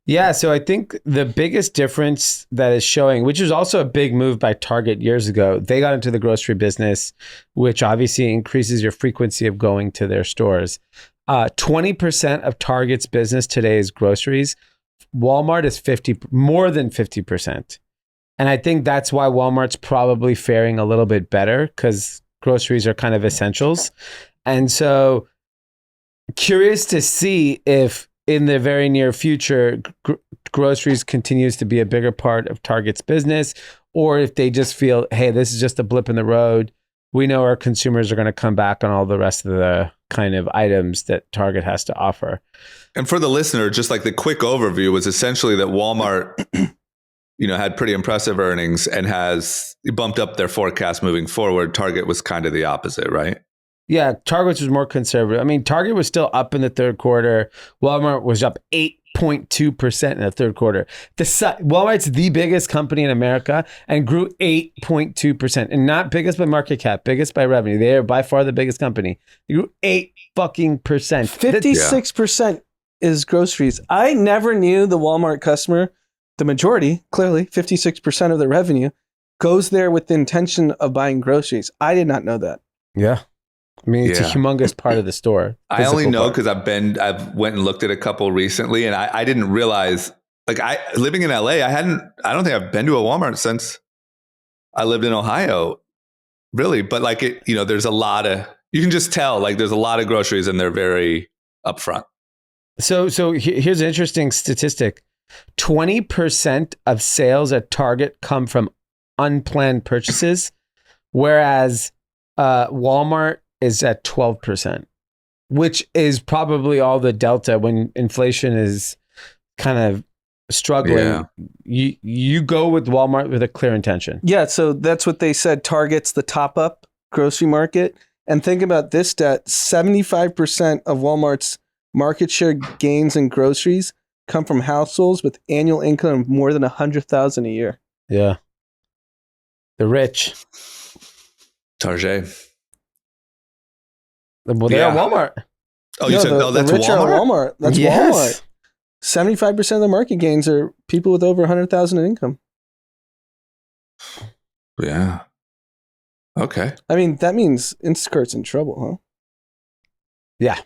Yeah, so I think the biggest difference that is showing, which was also a big move by Target years ago, they got into the grocery business, which obviously increases your frequency of going to their stores. 20% of Target's business today is groceries. Walmart is more than 50%. And I think that's why Walmart's probably faring a little bit better, because groceries are kind of essentials. And so curious to see if in the very near future, groceries continues to be a bigger part of Target's business, or if they just feel, hey, this is just a blip in the road. We know our consumers are going to come back on all the rest of the kind of items that Target has to offer. And for the listener, just like the quick overview was essentially that Walmart, you know, had pretty impressive earnings and has bumped up their forecast moving forward. Target was kind of the opposite, right? Yeah, Target was more conservative. I mean, Target was still up in the third quarter. Walmart was up 8.2% in the third quarter. Walmart's the biggest company in America and grew 8.2%. And not biggest by market cap, biggest by revenue. They are by far the biggest company. They grew 8%. 56% is groceries. I never knew the Walmart customer, the majority, clearly, 56% of their revenue, goes there with the intention of buying groceries. I did not know that. Yeah. I mean, it's a Yeah. humongous part of the store. I only physical know part. because I've went and looked at a couple recently, and I didn't realize. Like living in LA, I don't think I've been to a Walmart since I lived in Ohio, really. But like there's a lot of, you can just tell like there's a lot of groceries and they're very upfront. So here's an interesting statistic. 20% of sales at Target come from unplanned purchases, whereas Walmart is at 12%, which is probably all the delta when inflation is kind of struggling. Yeah. You go with Walmart with a clear intention. Yeah, so that's what they said. Target's the top up grocery market. And think about this stat, 75% of Walmart's market share gains in groceries come from households with annual income of more than $100,000 a year. Yeah. The rich. Target. Well, they're at Walmart. Oh, you said that's the rich are at Walmart? Walmart. That's Yes. Walmart. 75% of the market gains are people with over 100,000 in income. Yeah. Okay. I mean, that means Instacart's in trouble, Yeah.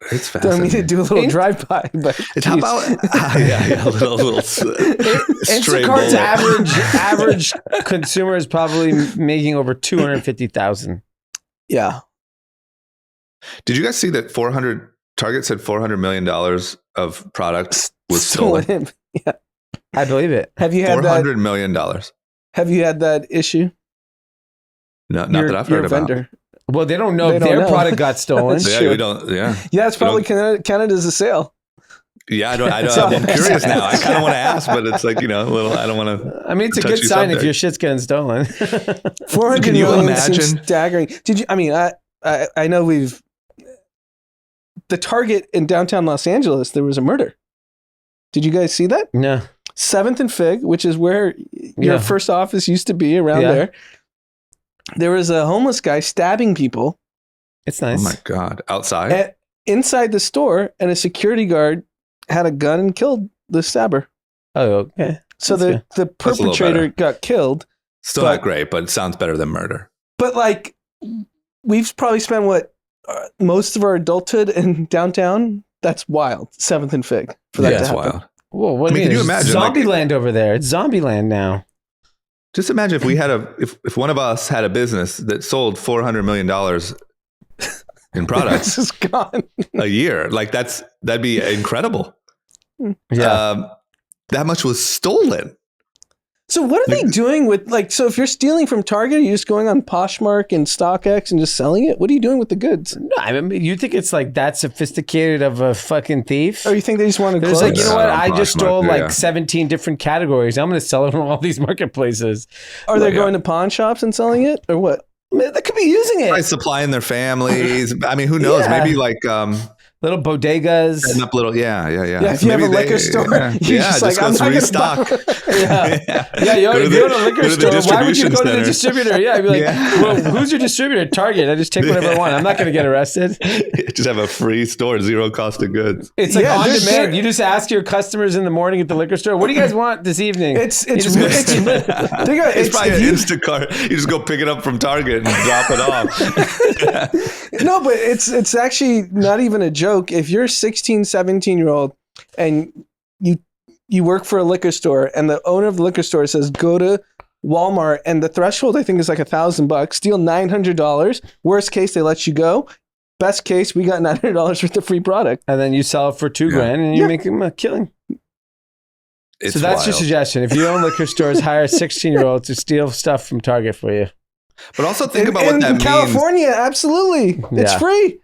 It's huh? Don't mean to fascinating. do a little drive-by, but It's how about a little stray Instacart's bullet. average consumer is probably making over $250,000. yeah. Did you guys see that Target said $400 million of product was stolen? Yeah. I believe it. Have you had that? $400 million. Have you had that issue? Not that I've Your heard about. vendor. Well, they don't know They if don't their know. product got stolen. That's Yeah, true. we don't. Yeah, Yeah, it's probably Canada's a sale. yeah. I don't. So- I'm curious now. I kind of want to ask, but it's like a little. I don't want to. I mean, it's a good touchy sign if subject. your shit's getting stolen. 400 Can you million imagine? seems staggering. Did you? I mean, I know the Target in downtown Los Angeles. There was a murder. Did you guys see that? No. 7th and Fig, which is where your Yeah. first office used to be, around Yeah. there. There was a homeless guy stabbing people It's nice. Oh my god! Outside. inside the store, and a security guard had a gun and killed the stabber. Oh, okay. So That's the That's a little perpetrator better. got killed. Still but- not great, but it sounds better than murder. But like, we've probably spent most of our adulthood in downtown. That's wild. 7th and Fig for that Yeah, to it's happen. wild. Whoa, what I do mean, you mean? can you There's imagine, like- Zombie land over there. It's zombie land now. Just imagine if we had if one of us had a business that sold $400 million in products This is gone. a year. Like that'd be incredible. Yeah. That much was stolen. So what are they doing with so if you're stealing from Target, are you just going on Poshmark and StockX and just selling it? What are you doing with the goods? No, I mean, you think it's like that sophisticated of a fucking thief? Or you think they just want to There's close? like, you know Yeah, what? on I just Poshmark, stole like yeah. 17 different categories. I'm going to sell it on all these marketplaces. Are they Yeah. going to pawn shops and selling it, or what? I mean, they could be using Probably it. supplying their families. I mean, who knows? Yeah. Maybe like Little bodegas. setting up little. Yeah. Yeah, if you have Maybe a liquor store, you're just like, go I'm not gonna restock. Yeah. Yeah, you Go to if the- you're in a liquor go to the store, why would you distribution go to the center. distributor? Yeah, I'd be like, Yeah. well, who's your distributor? Target. I just take whatever I want. I'm not going to get arrested. Just have a free store, zero cost of goods. It's like Yeah, on there's- demand. You just ask your customers in the morning at the liquor store, what do you guys want this evening? It's You just go- It's probably if an you- Instacart. You just go pick it up from Target and drop it off. No, but it's actually not even a joke. If you're a 16, 17-year-old and you work for a liquor store and the owner of the liquor store says, go to Walmart, and the threshold I think is like $1,000, steal $900. Worst case, they let you go. Best case, we got $900 worth of free product. and then you sell it for $2,000 and you Yeah. make them a killing. It's So that's your wild. suggestion. If you own liquor stores, hire a 16-year-old to steal stuff from Target for you. But also think about in what that means. California, absolutely. It's Yeah. free.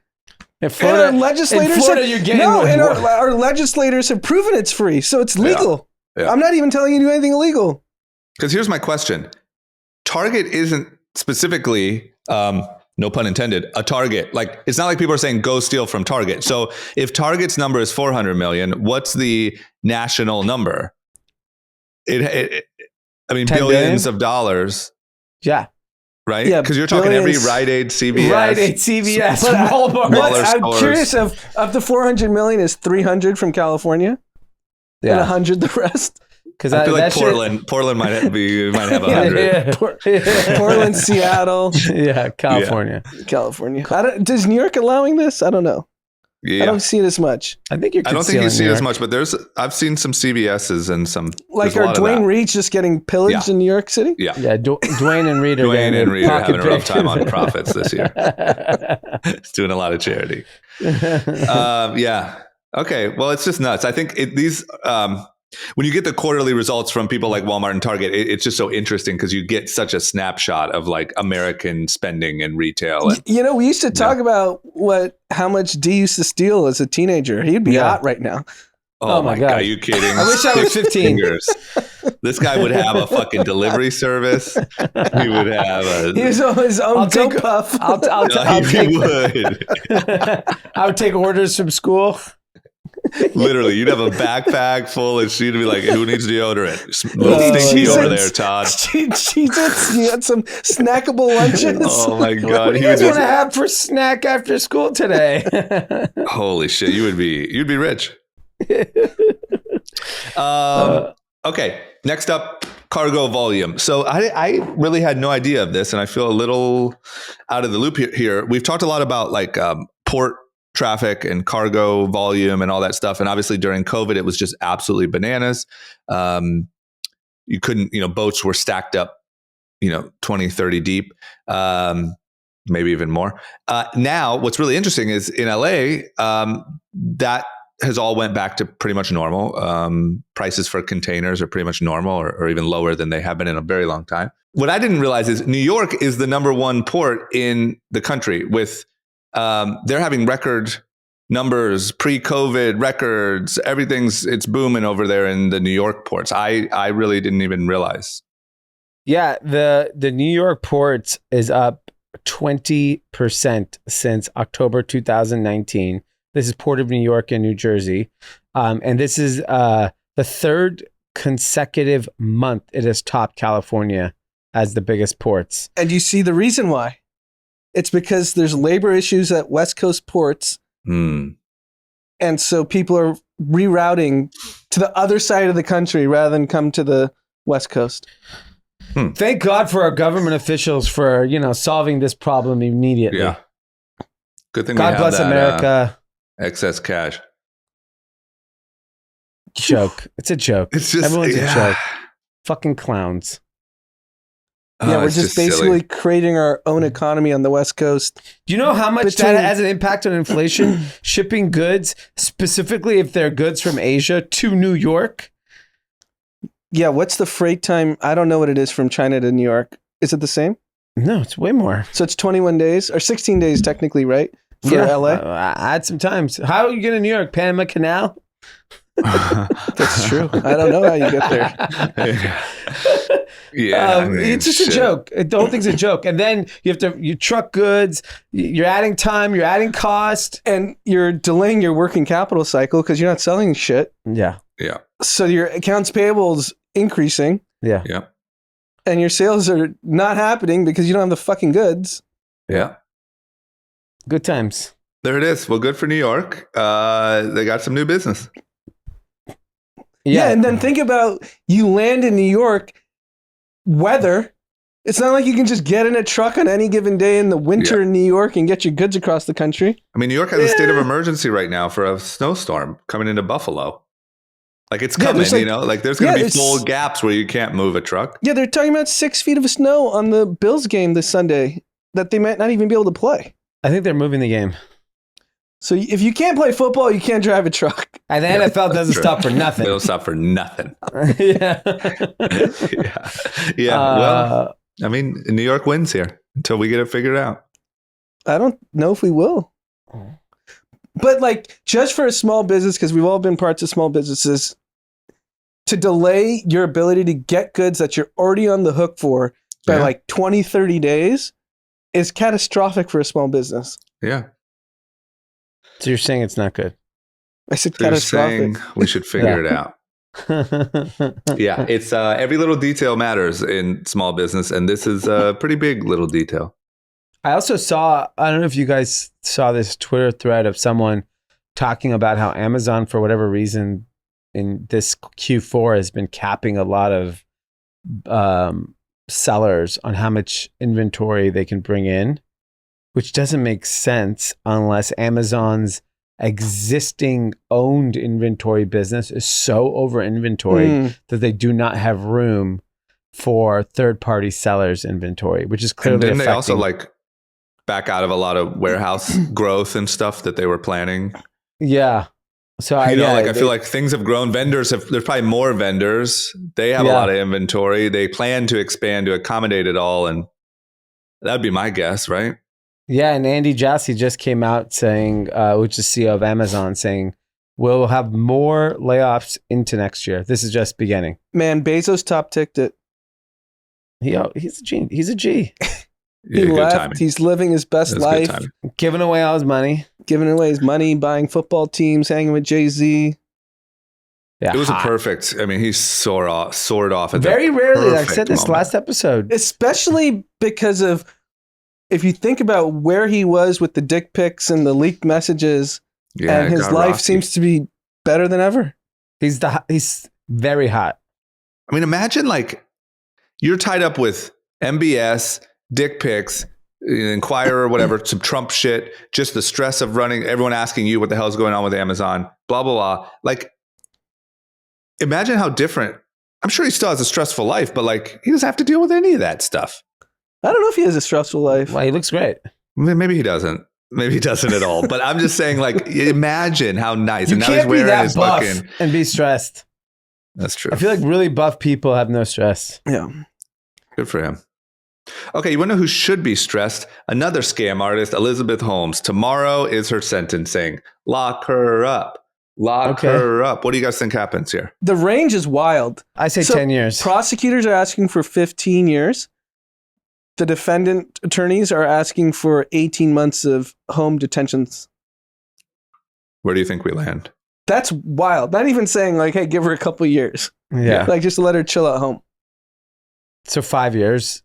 In And our legislators in Florida, have, you're getting and our legislators have proven it's free, so it's legal. Yeah. I'm not even telling you to do anything illegal. Because here's my question: Target isn't specifically, no pun intended, a target. Like it's not like people are saying go steal from Target. So if Target's number is 400 million, what's the national number? I mean, 10 billions billion? of dollars, Yeah. right? Yeah, Because you're talking every billions. Rite Aid, CVS, Right, at CVS, But I- Walmart. But Smaller I'm stores. curious of the 400 million is 300 from California and Yeah. 100 the rest. Because I feel like Portland might have 100. Portland, Seattle, California. California. Does New York allowing this? I don't know. Yeah. I don't see it as much. I think you're. I don't think you see it as much, but I've seen some CVS's and some. Like, are Dwayne Reed just getting pillaged in New York City? Yeah. Dwayne and Reed are having a rough time on profits this year. It's doing a lot of charity. Yeah. Okay. Well, it's just nuts. I think these. When you get the quarterly results from people like Walmart and Target, it's just so interesting because you get such a snapshot of like American spending and retail. And, we used to talk about how much Dee used to steal as a teenager. He'd be hot right now. Oh my God. Are you kidding? I wish I was 15. This guy would have a fucking delivery service. He would have his own dope puff. He would. I would take orders from school. Literally, you'd have a backpack full, and she'd be like, "Who needs deodorant? Little stinky over there, Todd." She had some snackable lunches. Oh my God! What do you guys want to have for snack after school today? Holy shit! You'd be rich. Okay, next up, cargo volume. So I really had no idea of this, and I feel a little out of the loop here. We've talked a lot about like port traffic and cargo volume and all that stuff. And obviously during COVID, it was just absolutely bananas. You couldn't, boats were stacked up, 20, 30 deep, maybe even more. Now, what's really interesting is in LA, that has all went back to pretty much normal. Prices for containers are pretty much normal or even lower than they have been in a very long time. What I didn't realize is New York is the number one port in the country with they're having record numbers, pre-COVID records. It's booming over there in the New York ports. I really didn't even realize. Yeah, the New York ports is up 20% since October 2019. This is Port of New York and New Jersey. And this is the third consecutive month it has topped California as the biggest ports. And you see the reason why. It's because there's labor issues at West Coast ports. And so people are rerouting to the other side of the country rather than come to the West Coast. Thank God for our government officials for, solving this problem immediately. Yeah. Good thing God bless America. Excess cash. Joke. It's a joke. It's just, everyone's a joke. Fucking clowns. Yeah, we're just basically creating our own economy on the West Coast. Do you know how much that has an impact on inflation? Shipping goods, specifically if they're goods from Asia, to New York? Yeah, what's the freight time? I don't know what it is from China to New York. Is it the same? No, it's way more. So it's 21 days or 16 days technically, right? For LA? Add some times. How are you getting to New York? Panama Canal? That's true. I don't know how you get there. It's just a joke. The whole thing's a joke. And then you truck goods, you're adding time, you're adding cost. And you're delaying your working capital cycle because you're not selling shit. Yeah. Yeah. So your accounts payable is increasing. Yeah. Yeah. And your sales are not happening because you don't have the fucking goods. Yeah. Good times. There it is. Well, good for New York. They got some new business. Yeah. And then think about you land in New York, weather. It's not like you can just get in a truck on any given day in the winter in New York and get your goods across the country. I mean, New York has a state of emergency right now for a snowstorm coming into Buffalo. Like it's coming, there's there's going to be full gaps where you can't move a truck. Yeah, they're talking about 6 feet of snow on the Bills game this Sunday that they might not even be able to play. I think they're moving the game. So if you can't play football, you can't drive a truck. And the NFL doesn't stop for nothing. They don't stop for nothing. Yeah. Well, I mean, New York wins here until we get it figured out. I don't know if we will. But like, just for a small business, because we've all been parts of small businesses, to delay your ability to get goods that you're already on the hook for by like 20, 30 days is catastrophic for a small business. Yeah. So you're saying it's not good? I said They're catastrophic. saying we should figure it out. Yeah, it's every little detail matters in small business, and this is a pretty big little detail. I also saw, I don't know if you guys saw this Twitter thread of someone talking about how Amazon, for whatever reason, in this Q4 has been capping a lot of sellers on how much inventory they can bring in, which doesn't make sense unless Amazon's existing owned inventory business is so over inventory that they do not have room for third-party sellers inventory, which is clearly and then affecting. they also like back out of a lot of warehouse growth and stuff that they were planning. Yeah. So I feel like things have grown. There's probably more vendors. They have a lot of inventory. They plan to expand to accommodate it all. And that'd be my guess, right? Yeah. And Andy Jassy just came out saying, which is CEO of Amazon, saying, we'll have more layoffs into next year. This is just beginning. Man, Bezos top ticked it. He's a G. He's a G. He left. He's living his best life. Giving away all his money. Buying football teams, hanging with Jay-Z. Yeah, it was a perfect. I mean, he soared off. Very rarely. Like I said this last episode. Especially because of, if you think about where he was with the dick pics and the leaked messages, and his life seems to be better than ever. He's very hot. I mean, imagine like you're tied up with MBS, dick pics, Inquirer, whatever, some Trump shit, just the stress of running, everyone asking you what the hell is going on with Amazon, blah, blah, blah. Like, imagine how different. I'm sure he still has a stressful life, but like, he doesn't have to deal with any of that stuff. I don't know if he has a stressful life. Well, he looks great. Maybe he doesn't. Maybe he doesn't at all. But I'm just saying, like, imagine how nice. You and now can't he's wearing be that his buff fucking. and be stressed. That's true. I feel like really buff people have no stress. Yeah. Good for him. Okay, you want to know who should be stressed? Another scam artist, Elizabeth Holmes. Tomorrow is her sentencing. Lock her up. Lock her up. What do you guys think happens here? The range is wild. I say 10 years. Prosecutors are asking for 15 years. The defendant attorneys are asking for 18 months of home detentions. Where do you think we land? That's wild. Not even saying like, hey, give her a couple years. Yeah. Like just let her chill at home. So 5 years.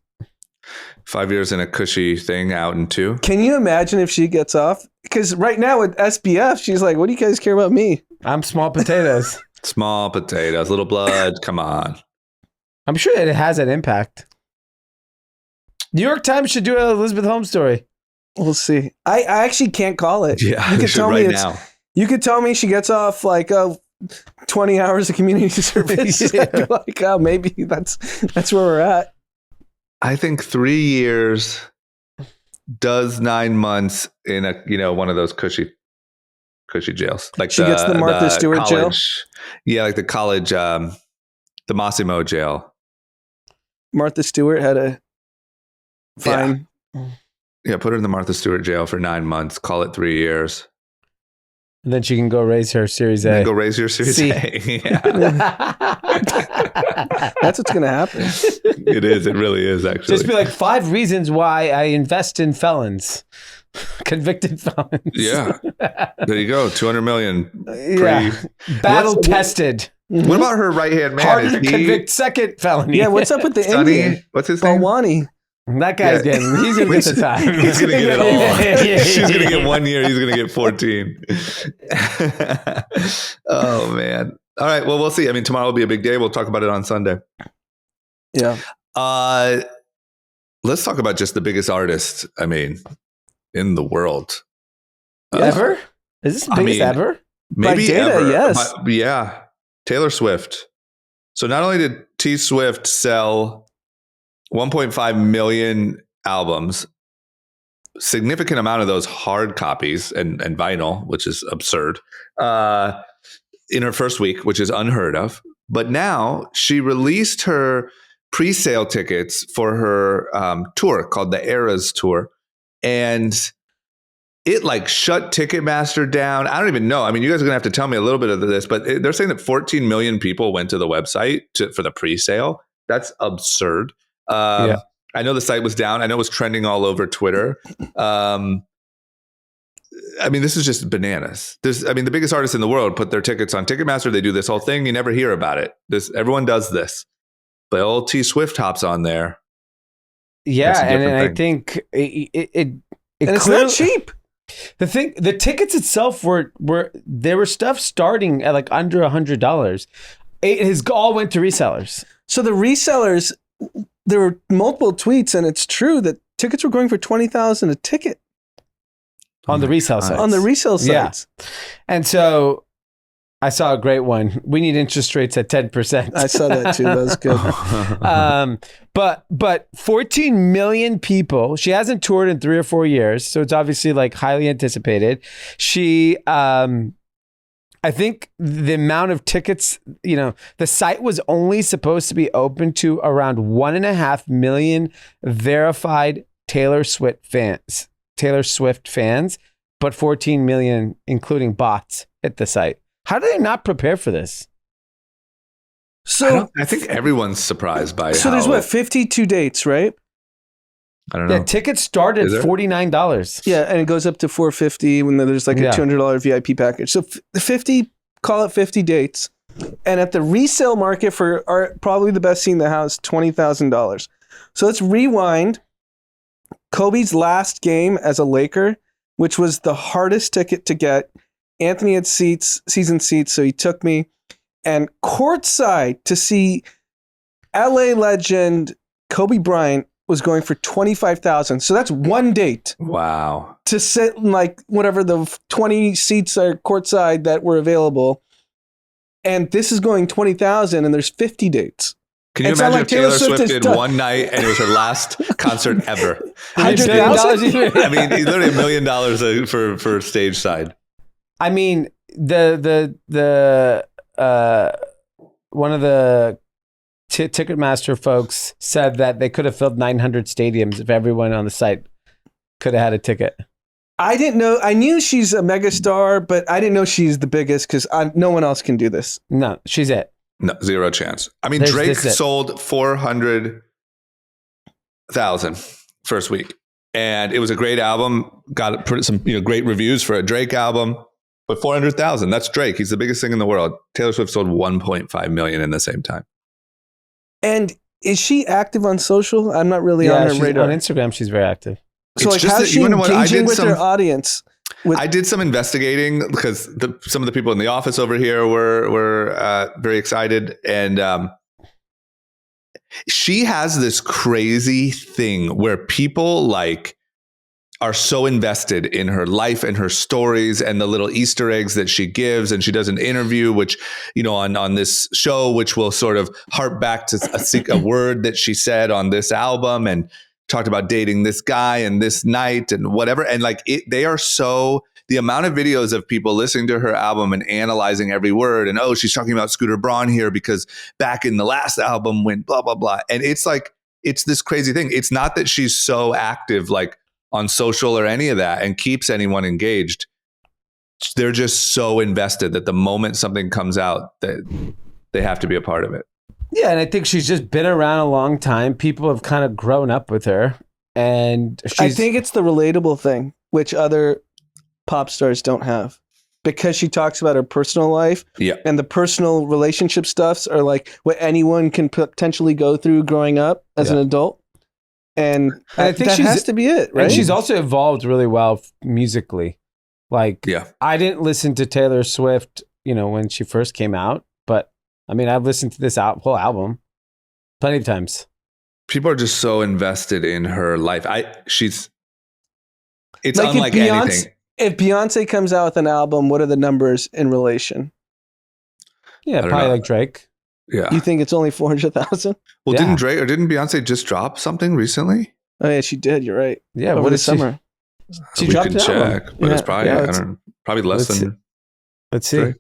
5 years in a cushy thing out in 2. Can you imagine if she gets off? Because right now with SBF, she's like, what do you guys care about me? I'm small potatoes. Small potatoes, little blood. Come on. I'm sure it has an impact. New York Times should do an Elizabeth Holmes story. We'll see. I actually can't call it. Yeah, you could tell me now. You could tell me she gets off like 20 hours of community service. Yeah. Like, oh, maybe that's where we're at. I think 3 years does 9 months in a one of those cushy jails. Like she gets the Martha Stewart jail. Yeah, like the college, the Massimo jail. Martha Stewart had a fine. Yeah, put her in the Martha Stewart jail for 9 months. Call it 3 years. And then she can go raise her Series A. Then go raise your Series C. A. Yeah. That's what's going to happen. It is. It really is, actually. Just be like 5 reasons why I invest in felons. Convicted felons. Yeah. There you go. 200 million. Battle tested. What about her right-hand man? Hard Is to he convict second felony. Yeah, what's up with the Sonny? Indian? What's his name? Balwani. That guy's he's going to get the time. He's going to get it all. She's going to get 1 year. He's going to get 14. Oh, man. All right. Well, we'll see. I mean, tomorrow will be a big day. We'll talk about it on Sunday. Yeah. Let's talk about just the biggest artist, I mean, in the world. Ever? Is this the biggest ever? Maybe by data, ever. yes. Yeah. Taylor Swift. So not only did T Swift sell 1.5 million albums, significant amount of those hard copies and vinyl, which is absurd, in her first week, which is unheard of. But now she released her pre-sale tickets for her tour called the Eras Tour. And it like shut Ticketmaster down. I don't even know. I mean, you guys are going to have to tell me a little bit of this, but they're saying that 14 million people went to the website for the pre-sale. That's absurd. I know the site was down. I know it was trending all over Twitter. I mean, this is just bananas. The biggest artists in the world put their tickets on Ticketmaster. They do this whole thing. You never hear about it. Everyone does this. But old T Swift hops on there. Yeah, and I think it and it's clearly, not cheap. The tickets itself were there were stuff starting at like under $100. It has all went to resellers. So the resellers, there were multiple tweets, and it's true that tickets were going for $20,000 a ticket On the resale sites. on the resale sites. Yeah. And so I saw a great one. We need interest rates at 10%. I saw that too. That was good. But 14 million people. She hasn't toured in 3 or 4 years, so it's obviously like highly anticipated. She, I think the amount of tickets, the site was only supposed to be open to around 1.5 million verified Taylor Swift fans, but 14 million, including bots, hit the site. How do they not prepare for this? So I think everyone's surprised by so how, there's 52 dates, right? I don't know. Yeah, tickets start at $49. Yeah, and it goes up to $450 when there's like a $200 VIP package. So 50, call it 50 dates. And at the resale market for probably the best seat in the house, $20,000. So let's rewind. Kobe's last game as a Laker, which was the hardest ticket to get. Anthony had season seats, so he took me. And courtside to see LA legend Kobe Bryant was going for $25,000. So that's one date. Wow. To sit in like whatever the 20 seats are courtside that were available. And this is going $20,000 and there's 50 dates. Can you imagine if Taylor Swift did one night and it was her last concert ever? $100,000? I mean, literally $1 million for stage side. I mean, the one of the Ticketmaster folks said that they could have filled 900 stadiums if everyone on the site could have had a ticket. I didn't know. I knew she's a megastar, but I didn't know she's the biggest because no one else can do this. No, she's it. No, zero chance. I mean, Drake sold 400,000 first week, and it was a great album. Got some great reviews for a Drake album, but 400,000. That's Drake. He's the biggest thing in the world. Taylor Swift sold 1.5 million in the same time. And is she active on social? I'm not really on her radar. On Instagram, she's very active. So like, how's she engaging with her audience? I did some investigating because some of the people in the office over here were very excited, and she has this crazy thing where people are so invested in her life and her stories and the little Easter eggs that she gives. And she does an interview, which, on this show, which will sort of harp back to a word that she said on this album and talked about dating this guy and this night and whatever. And they are so, the amount of videos of people listening to her album and analyzing every word. And, she's talking about Scooter Braun here because back in the last album went blah, blah, blah. And it's this crazy thing. It's not that she's so active, on social or any of that and keeps anyone engaged. They're just so invested that the moment something comes out that they have to be a part of it. Yeah, and I think she's just been around a long time. People have kind of grown up with her. And I think it's the relatable thing, which other pop stars don't have. Because she talks about her personal life. Yeah. And the personal relationship stuffs are like what anyone can potentially go through growing up as an adult. And I think that has to be it, right? And she's also evolved really well musically. I didn't listen to Taylor Swift, when she first came out, but I mean, I've listened to this whole album plenty of times. People are just so invested in her life. It's unlike anything. If Beyonce comes out with an album, what are the numbers in relation? Yeah, probably like Drake. Yeah. You think it's only 400,000? Well, didn't Beyonce just drop something recently? Oh yeah, she did. You're right. Yeah, over the summer. She we dropped can check, but it's probably probably less than. Let's see. Drake.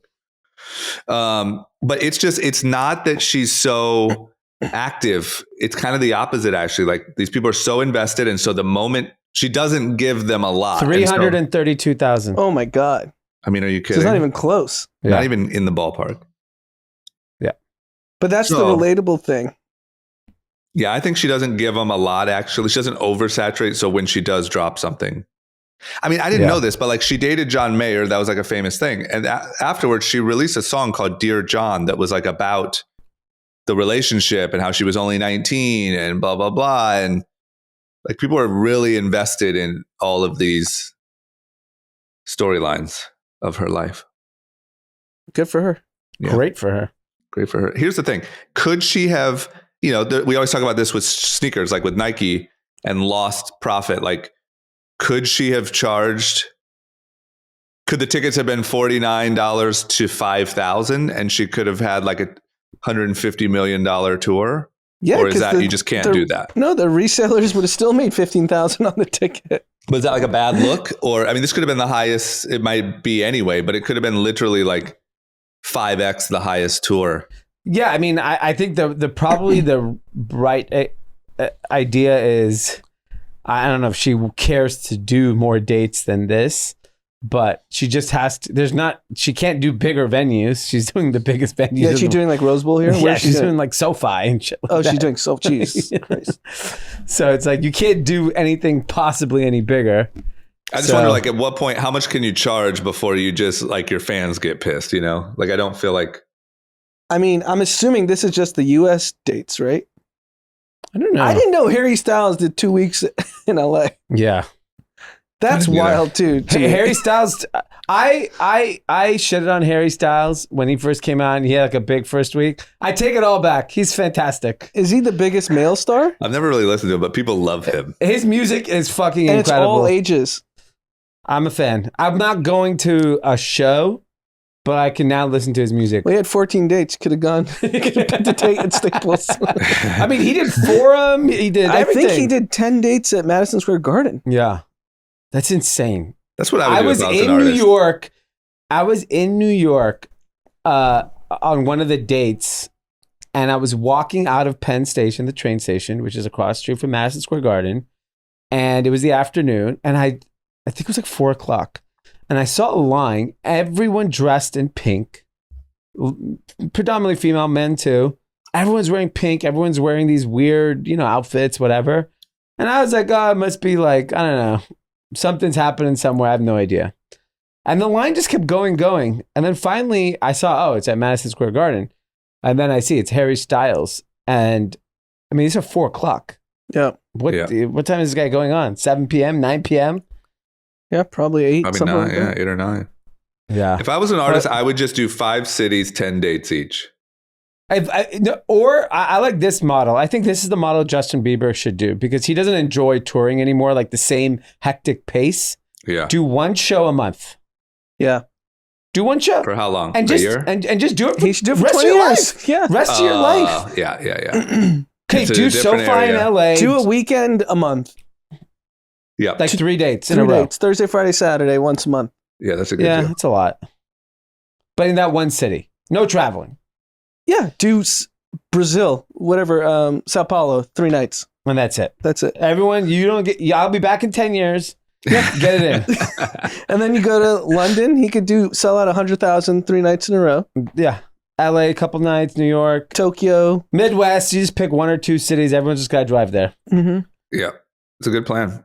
But it's not that she's so active. It's kind of the opposite, actually. These people are so invested, and so the moment she doesn't give them a lot. 332,000. Oh my God. I mean, are you kidding? So it's not even close. Not even in the ballpark. Yeah. But that's the relatable thing. Yeah, I think she doesn't give them a lot, actually. She doesn't oversaturate. So when she does drop something, I mean, I didn't know this, but she dated John Mayer. That was a famous thing. And afterwards, she released a song called Dear John that was about the relationship and how she was only 19 and blah, blah, blah. And people are really invested in all of these storylines of her life. Good for her. Yeah. Great for her. Great for her. Here's the thing. Could she have, we always talk about this with sneakers, like with Nike, and lost profit. Like, could she have charged, could the tickets have been $49 to $5,000 and she could have had like a $150 million tour? Yeah, or is that you just can't do that? No, the resellers would have still made $15,000 on the ticket. Was that like a bad look? Or, I mean, this could have been the highest it might be anyway, but it could have been literally like 5x the highest tour. Yeah, I mean, I think the probably the right idea is, I don't know if she cares to do more dates than this, but she just has to. She can't do bigger venues. She's doing the biggest venues. Yeah, she's doing like Rose Bowl here. Yeah, she's doing like SoFi and shit. Like she's doing SoFi. Jeez, Christ. So it's like you can't do anything possibly any bigger. I just wonder, like, at what point, how much can you charge before you just like your fans get pissed? Like I don't feel like. I mean, I'm assuming this is just the U.S. dates, right? I don't know. I didn't know Harry Styles did 2 weeks in L.A. Yeah. That's wild too. Harry Styles, I shitted on Harry Styles when he first came out and he had like a big first week. I take it all back. He's fantastic. Is he the biggest male star? I've never really listened to him, but people love him. His music is fucking and incredible. It's all ages. I'm a fan. I'm not going to a show, but I can now listen to his music. Well, he had 14 dates. Could have gone. Could have put the date at Staples. I mean, he did Forum. He did everything. I think he did 10 dates at Madison Square Garden. Yeah. That's insane. That's what I would do if I was an New artist. York. I was in New York on one of the dates, and I was walking out of Penn Station, the train station, which is across the street from Madison Square Garden, and it was the afternoon, and I think it was like 4:00, and I saw a line, everyone dressed in pink, predominantly female, men too. Everyone's wearing pink. Everyone's wearing these weird, outfits, whatever. And I was like, oh, it must be like, I don't know. Something's happening somewhere. I have no idea. And the line just kept going. And then finally I saw, it's at Madison Square Garden. And then I see it's Harry Styles. And I mean, these are 4:00. Yeah. What time is this guy going on? 7 p.m., 9 p.m.? Yeah, probably 8. Probably something 9, like that. 8 or 9. Yeah. If I was an artist, I would just do 5 cities, 10 dates each. I like this model. I think this is the model Justin Bieber should do because he doesn't enjoy touring anymore, like the same hectic pace. Yeah. Do one show a month. Yeah. Do one show. For how long? And a just year? and just do it for He should do it for rest 20 of your years. life. Yeah. Rest of your life. Yeah. Okay, It's a do different SoFi in area. LA. Do a weekend a month. Yeah. like 3 dates in 3 a row. dates. Thursday, Friday, Saturday, once a month. Yeah, that's a good Yeah, deal. that's a lot. But in that one city. No traveling. Yeah. Do Brazil, whatever, Sao Paulo, 3 nights. And that's it. That's it. Everyone, I'll be back in 10 years. Get it in. And then you go to London. He could sell out 100,000 3 nights in a row. Yeah. LA, a couple nights, New York. Tokyo. Midwest, you just pick 1 or 2 cities. Everyone's just got to drive there. Mm-hmm. Yeah. It's a good plan.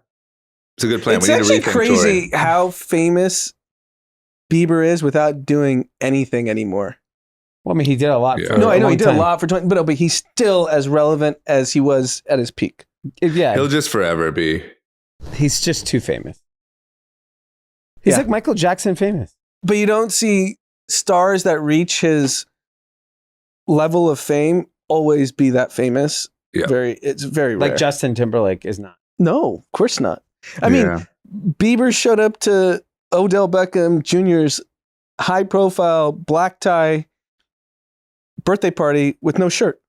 It's a good plan. It's We need to actually rethink crazy touring. how famous Bieber is without doing anything anymore. Well, I mean, he did a lot Yeah. for No, I know long he did time. a lot for 20, but he's still as relevant as he was at his peak. Yeah. He'll just forever be. He's just too famous. He's Yeah. like Michael Jackson famous. But you don't see stars that reach his level of fame always be that famous. Yeah. It's very rare. Like Justin Timberlake is not. No, of course not. I mean, Bieber showed up to Odell Beckham Jr.'s high profile black tie birthday party with no shirt.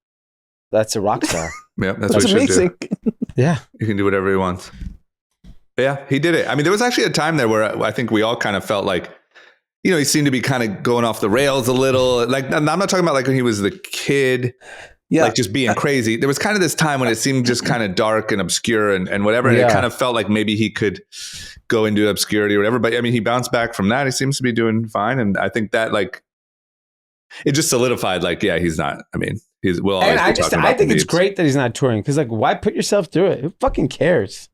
That's a rock star. Yeah, that's That's what he should amazing. do. Yeah. He can do whatever he wants. But yeah, he did it. I mean, there was actually a time there where I think we all kind of felt like, he seemed to be kind of going off the rails a little. Like, I'm not talking about like when he was the kid, Yeah. like just being crazy. There was kind of this time when it seemed just kind of dark and obscure and whatever. And it kind of felt like maybe he could go into obscurity or whatever. But I mean, he bounced back from that. He seems to be doing fine. And I think that it just solidified he's not, we'll always And be talking about I think the it's Biebs. great that he's not touring because, why put yourself through it? Who fucking cares?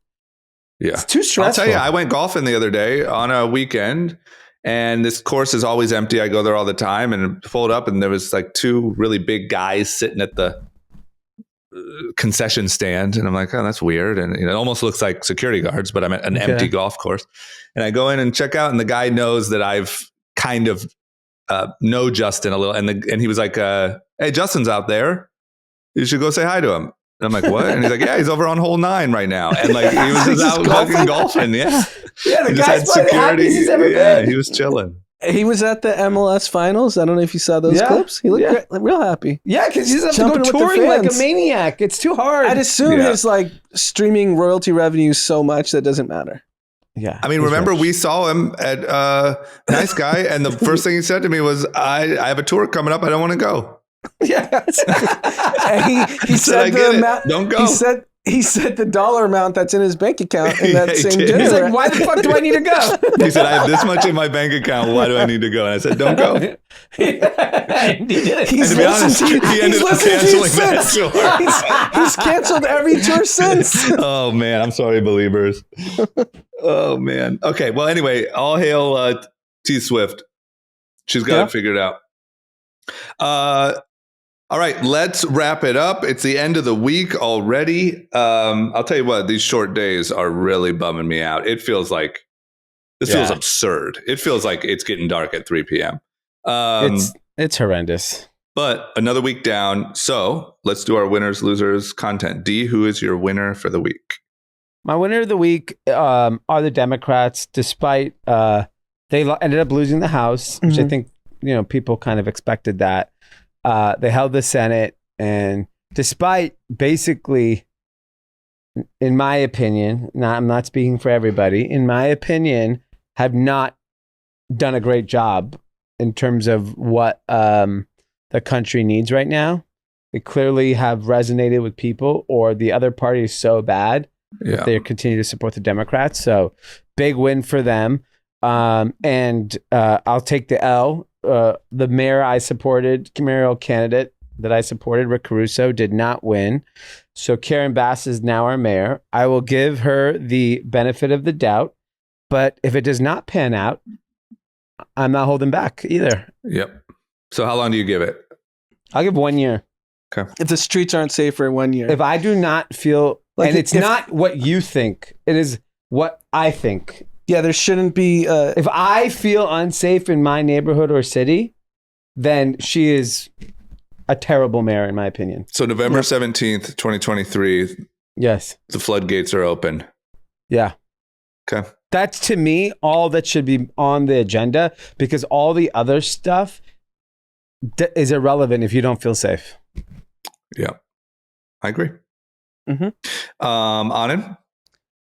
Yeah. It's too stressful. I'll tell you, I went golfing the other day on a weekend and this course is always empty. I go there all the time and pulled up and there was 2 really big guys sitting at the concession stand, and I'm like, oh, that's weird. And it almost looks like security guards, but I'm at an empty golf course. And I go in and check out, and the guy knows that I've kind of know Justin a little. And he was like, hey, Justin's out there. You should go say hi to him. And I'm like, what? And he's like, yeah, he's over on hole 9 right now. And like, he was just out fucking golfing. Yeah. Yeah, the guy's probably the happiest he's ever been. He was chilling. He was at the MLS finals. I don't know if you saw those clips. He looked real happy. Yeah, because he's up to Jumping go with the touring like a fans. maniac. It's too hard. I'd assume his like streaming royalty revenue so much that doesn't matter. Yeah. I mean, remember we saw him at Nice Guy, and the first thing he said to me was, I have a tour coming up. I don't want to go. Yeah. And he said I the get it. amount. Don't go. He said the dollar amount that's in his bank account in Yeah, that he same did. dinner. He's like, why the fuck do I need to go? He said, I have this much in my bank account. Why do I need to go? And I said, don't go. And he did it. And to be honest, he ended up canceling that tour. He's canceled every tour since. Oh, man. I'm sorry, believers. Oh, man. Okay. Well, anyway, all hail T Swift. She's got it figured out. All right, let's wrap it up. It's the end of the week already. I'll tell you what, these short days are really bumming me out. It feels like this feels absurd. It feels like it's getting dark at 3 p.m. It's horrendous. But another week down. So let's do our winners, losers content. Dee, who is your winner for the week? My winner of the week are the Democrats, despite they ended up losing the House, which I think people kind of expected that. They held the Senate, and despite basically, in my opinion, I'm not speaking for everybody, in my opinion, have not done a great job in terms of what the country needs right now. They clearly have resonated with people, or the other party is so bad that they continue to support the Democrats. So big win for them. And I'll take the L. The mayoral candidate that I supported, Rick Caruso, did not win. So Karen Bass is now our mayor. I will give her the benefit of the doubt, but if it does not pan out, I'm not holding back either. Yep. So how long do you give it? I'll give 1 year. Okay. If the streets aren't safe for 1 year. If I do not feel, Like and it's not what you think, it is what I think. Yeah, there shouldn't be. If I feel unsafe in my neighborhood or city, then she is a terrible mayor, in my opinion. So November 17th, 2023, Yes. the floodgates are open. Yeah. Okay. That's, to me, all that should be on the agenda, because all the other stuff is irrelevant if you don't feel safe. Yeah. I agree. Mm-hmm. Anand?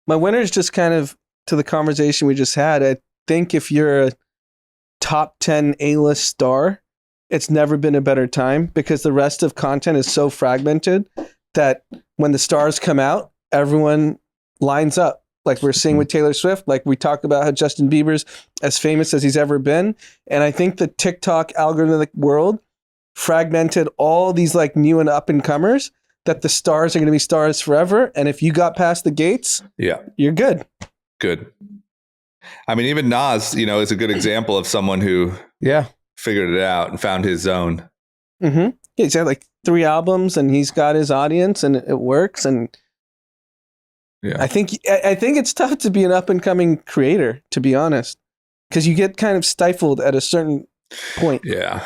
My winner is just kind of to the conversation we just had. I think if you're a top 10 A-list star, it's never been a better time, because the rest of content is so fragmented that when the stars come out, everyone lines up. Like we're seeing with Taylor Swift, like we talk about how Justin Bieber's as famous as he's ever been. And I think the TikTok algorithmic world fragmented all these like new and up and comers, that the stars are going to be stars forever. And if you got past the gates, you're good. Good. I mean, even Nas, is a good example of someone who figured it out and found his zone. Mm-hmm. Yeah, he's had like 3 albums and he's got his audience and it works. And I think it's tough to be an up and coming creator, to be honest, because you get kind of stifled at a certain point. Yeah.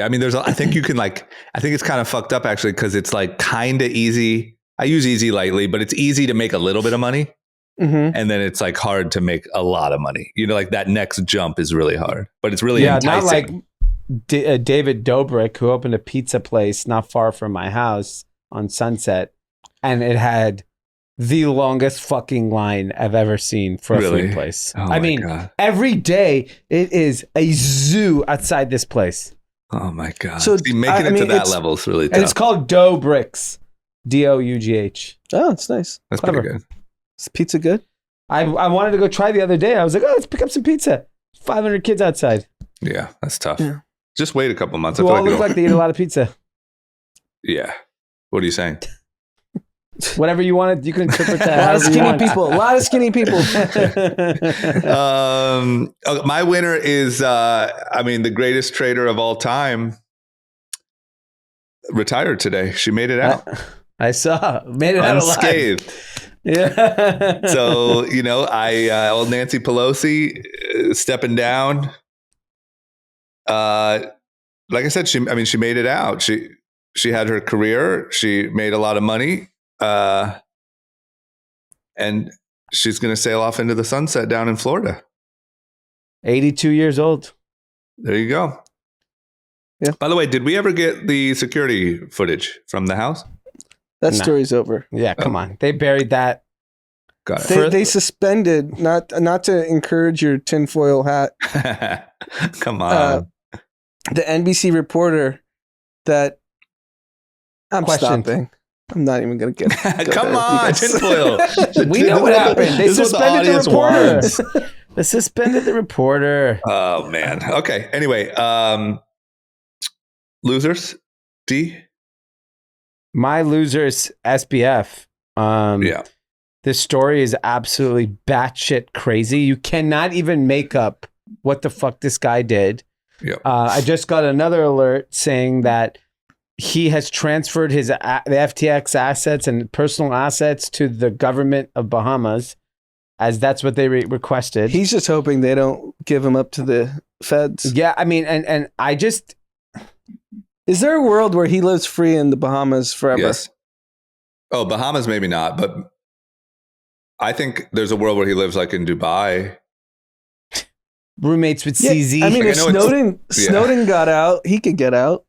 I mean, I think it's kind of fucked up actually, because it's like kind of easy. I use easy lightly, but it's easy to make a little bit of money. Mm-hmm. And then it's like hard to make a lot of money. Like that next jump is really hard, but it's really enticing. Not like David Dobrik, who opened a pizza place not far from my house on Sunset, and it had the longest fucking line I've ever seen for a food place. Oh I mean, God. Every day it is a zoo outside this place. Oh my God. So making it to that level is really tough. And it's called Dobrik's. Dough. Oh, it's nice. That's Clever. pretty good. Is pizza good? I wanted to go try the other day. I was like, let's pick up some pizza. 500 kids outside. Yeah, that's tough. Yeah. Just wait a couple months. Who all look like they eat a lot of pizza. Yeah. What are you saying? Whatever you wanted, you can interpret that. A lot of skinny people. My winner is, the greatest trader of all time retired today. She made it out. I saw. Made it out alive. unscathed. Yeah. So, old Nancy Pelosi stepping down. Like I said, she made it out. She had her career. She made a lot of money. And she's going to sail off into the sunset down in Florida. 82 years old. There you go. Yeah. By the way, did we ever get the security footage from the house? That No. story's over. Yeah, come on. They buried that. Got it. They suspended, not to encourage your tinfoil hat, Come on. the NBC reporter that I'm Question. stopping. I'm not even going to get Come on, tinfoil. We know what happened. They This is what suspended the audience reporter. wants. They suspended the reporter. Oh man. Okay. Anyway, losers. D. My loser's SBF. Yeah. This story is absolutely batshit crazy. You cannot even make up what the fuck this guy did. Yeah. I just got another alert saying that he has transferred the FTX assets and personal assets to the government of Bahamas, as that's what they requested. He's just hoping they don't give him up to the feds. Yeah, I mean, and I just Is there a world where he lives free in the Bahamas forever? Yes. Oh, Bahamas, maybe not, but I think there's a world where he lives like in Dubai. roommates with Yeah, CZ. I mean, Like, if I know it's- Snowden got out, he could get out.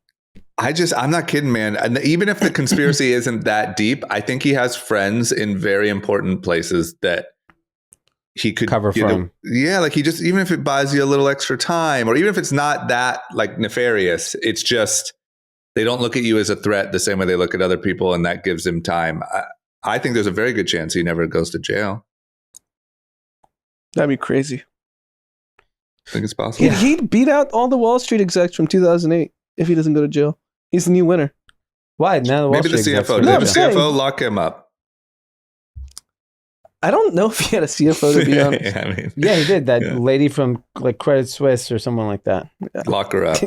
I'm not kidding, man. And even if the conspiracy isn't that deep, I think he has friends in very important places that he could Cover from. Yeah, like even if it buys you a little extra time, or even if it's not that like nefarious, it's just they don't look at you as a threat the same way they look at other people, and that gives him time. I think there's a very good chance he never goes to jail. That'd be crazy. I think it's possible. He'd beat out all the Wall Street execs from 2008 if he doesn't go to jail. He's the new winner. Why? Now the Wall Maybe the Street execs CFO. are Did No, the I'm saying- CFO lock him up? I don't know if he had a CFO, to be honest. Yeah, I mean, Yeah, he did. That Yeah. lady from like Credit Suisse or someone like that. lock her up.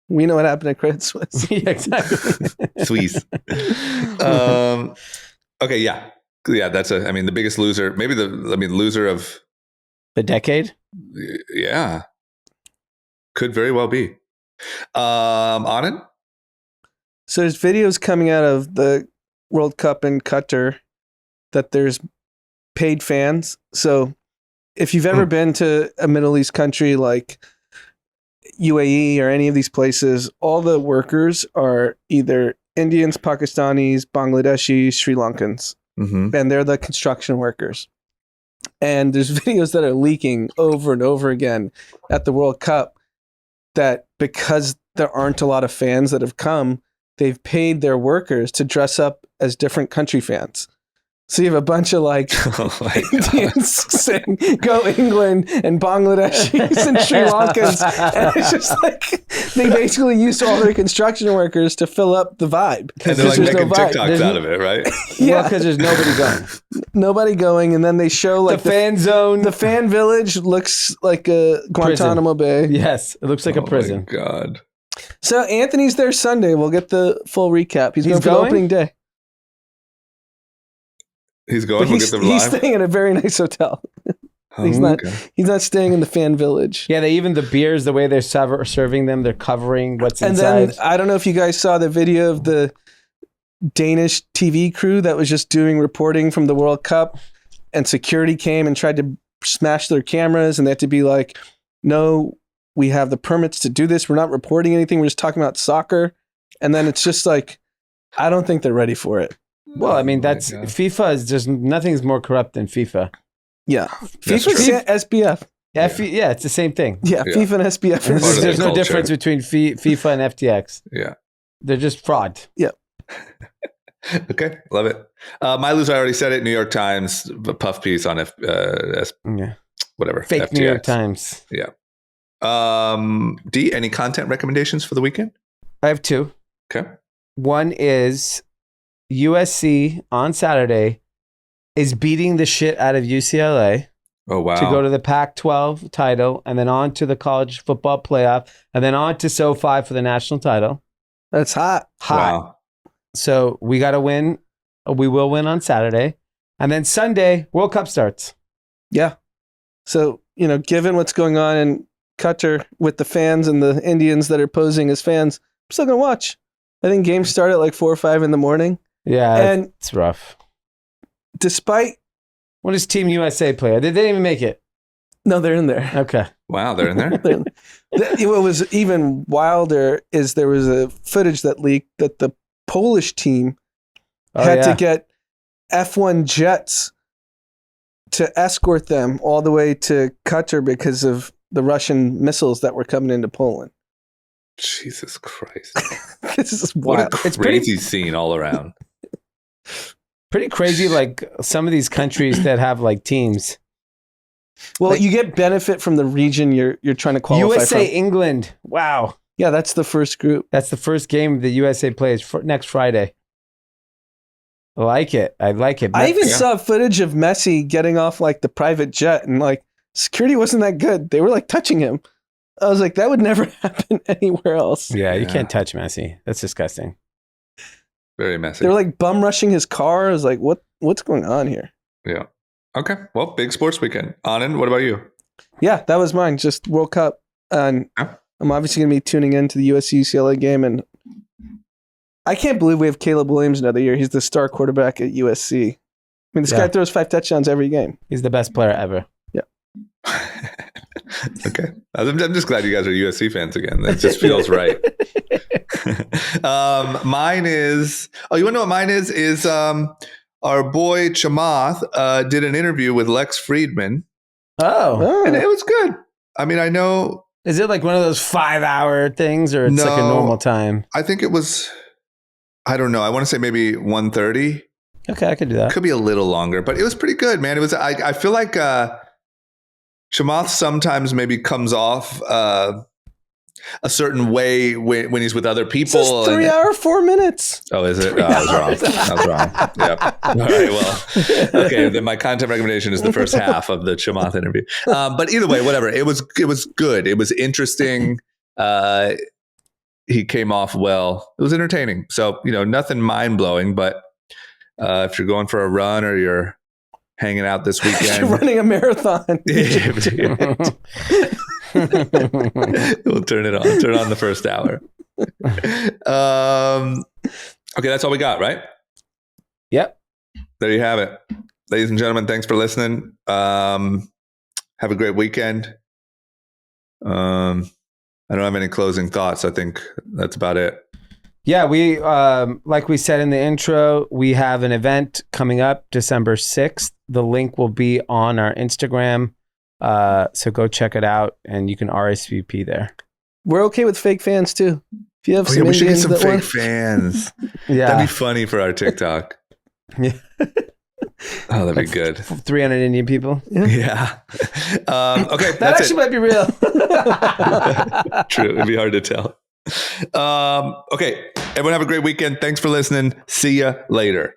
We know what happened at Credit Suisse. Yeah, exactly. Swiss. Okay, yeah. That's the biggest loser. Maybe loser of, The decade. yeah, could very well be. On it. So there's videos coming out of the World Cup in Qatar that there's paid fans. So if you've ever been to a Middle East country like UAE or any of these places, all the workers are either Indians, Pakistanis, Bangladeshis, Sri Lankans, Mm-hmm. and they're the construction workers. And there's videos that are leaking over and over again at the World Cup that because there aren't a lot of fans that have come, they've paid their workers to dress up as different country fans. So you have a bunch of like Oh my God. Indians saying "Go England" and Bangladeshis and Sri Lankans, and it's just like they basically used all their construction workers to fill up the vibe. And they're like There's no making vibe. TikToks out of it, right? Yeah, because there's nobody going. Nobody going, and then they show like the fan zone. the fan village looks like a Guantanamo Bay. Yes, it looks like Oh a prison. my God. So Anthony's there Sunday. We'll get the full recap. He's going for the going? opening day. He's going. But We'll he's, get them he's live. staying in a very nice hotel. he's Oh, not. okay. He's not staying in the fan village. Yeah, even the beers, the way they're serving them, they're covering what's And inside. then I don't know if you guys saw the video of the Danish TV crew that was just doing reporting from the World Cup, and security came and tried to smash their cameras, and they had to be like, "No, we have the permits to do this. We're not reporting anything. We're just talking about soccer." And then it's just like, I don't think they're ready for it. Well, I mean, Oh my that's God. FIFA is just nothing's more corrupt than FIFA. Yeah, That's FIFA's true. SBF. Yeah, yeah, it's the same thing. Yeah, Yeah. FIFA and SBF. Part of There's their no culture. difference between FIFA and FTX. Yeah. They're just fraud. Okay. Love it. My loser, I already said it. New York Times, a puff piece on Yeah. whatever. Fake FTX. New York Times. D, any content recommendations for the weekend? I have two. Okay. One is USC on Saturday is beating the shit out of UCLA Oh, wow. to go to the Pac-12 title, and then on to the college football playoff, and then on to SoFi for the national title. That's hot. Hot. Wow. So we got to win We will win on Saturday. And then Sunday, World Cup starts. Yeah. So, given what's going on in Qatar with the fans and the Indians that are posing as fans, I'm still going to watch. I think games start at like 4 or 5 in the morning. Yeah, and it's rough. Despite... What does Team USA play? They didn't even make it. No, they're in there. Okay. Wow, they're in there? What was even wilder is there was a footage that leaked that the Polish team had to get F1 jets to escort them all the way to Qatar because of the Russian missiles that were coming into Poland. Jesus Christ. This is wild. What a crazy scene all around. Pretty crazy, like some of these countries that have like teams. Well, like, you get benefit from the region you're trying to qualify USA, from. England. Wow. Yeah, that's the first group. That's the first game the USA plays next Friday. I like it. I even saw footage of Messi getting off like the private jet and like security wasn't that good. They were like touching him. I was like, that would never happen anywhere else. Yeah, you can't touch Messi. That's disgusting. Very messy. They were like bum rushing his car. I was like, what's going on here? Yeah. Okay. Well, big sports weekend. Anand, what about you? Yeah, that was mine. Just World Cup. And I'm obviously going to be tuning into the USC-UCLA game. And I can't believe we have Caleb Williams another year. He's the star quarterback at USC. I mean, this guy throws 5 touchdowns every game. He's the best player ever. Yeah. Okay. I'm just glad you guys are USC fans again. That just feels right. Mine is, you want to know what mine is? Is our boy Chamath did an interview with Lex Friedman. Oh. And it was good. I mean, I know. Is it like one of those 5-hour things or it's like a normal time? I think it was, I don't know. I want to say maybe 1:30. Okay, I could do that. Could be a little longer, but it was pretty good, man. It was, I feel like Chamath sometimes maybe comes off a certain way when he's with other people. It's 3 hour, 4 minutes. Oh, is it? Oh, I was wrong. I was wrong. Yep. All right. Well, okay. Then my content recommendation is the first half of the Chamath interview. But either way, whatever. It was good. It was interesting. He came off well. It was entertaining. So, nothing mind blowing, but if you're going for a run or you're hanging out this weekend, you're running a marathon. We'll turn it on. Turn on the first hour. Okay, that's all we got, right? Yep. There you have it. Ladies and gentlemen, thanks for listening. Have a great weekend. I don't have any closing thoughts. I think that's about it. Yeah, we like we said in the intro, we have an event coming up December 6th. The link will be on our Instagram. So go check it out and you can RSVP there. We're okay with fake fans too. If you have we should get some fake want... fans. Yeah. That'd be funny for our TikTok. Yeah. Oh, that'd be good. 300 Indian people. Yeah. Okay. That actually might be real. True. It'd be hard to tell. Okay. Everyone have a great weekend. Thanks for listening. See ya later.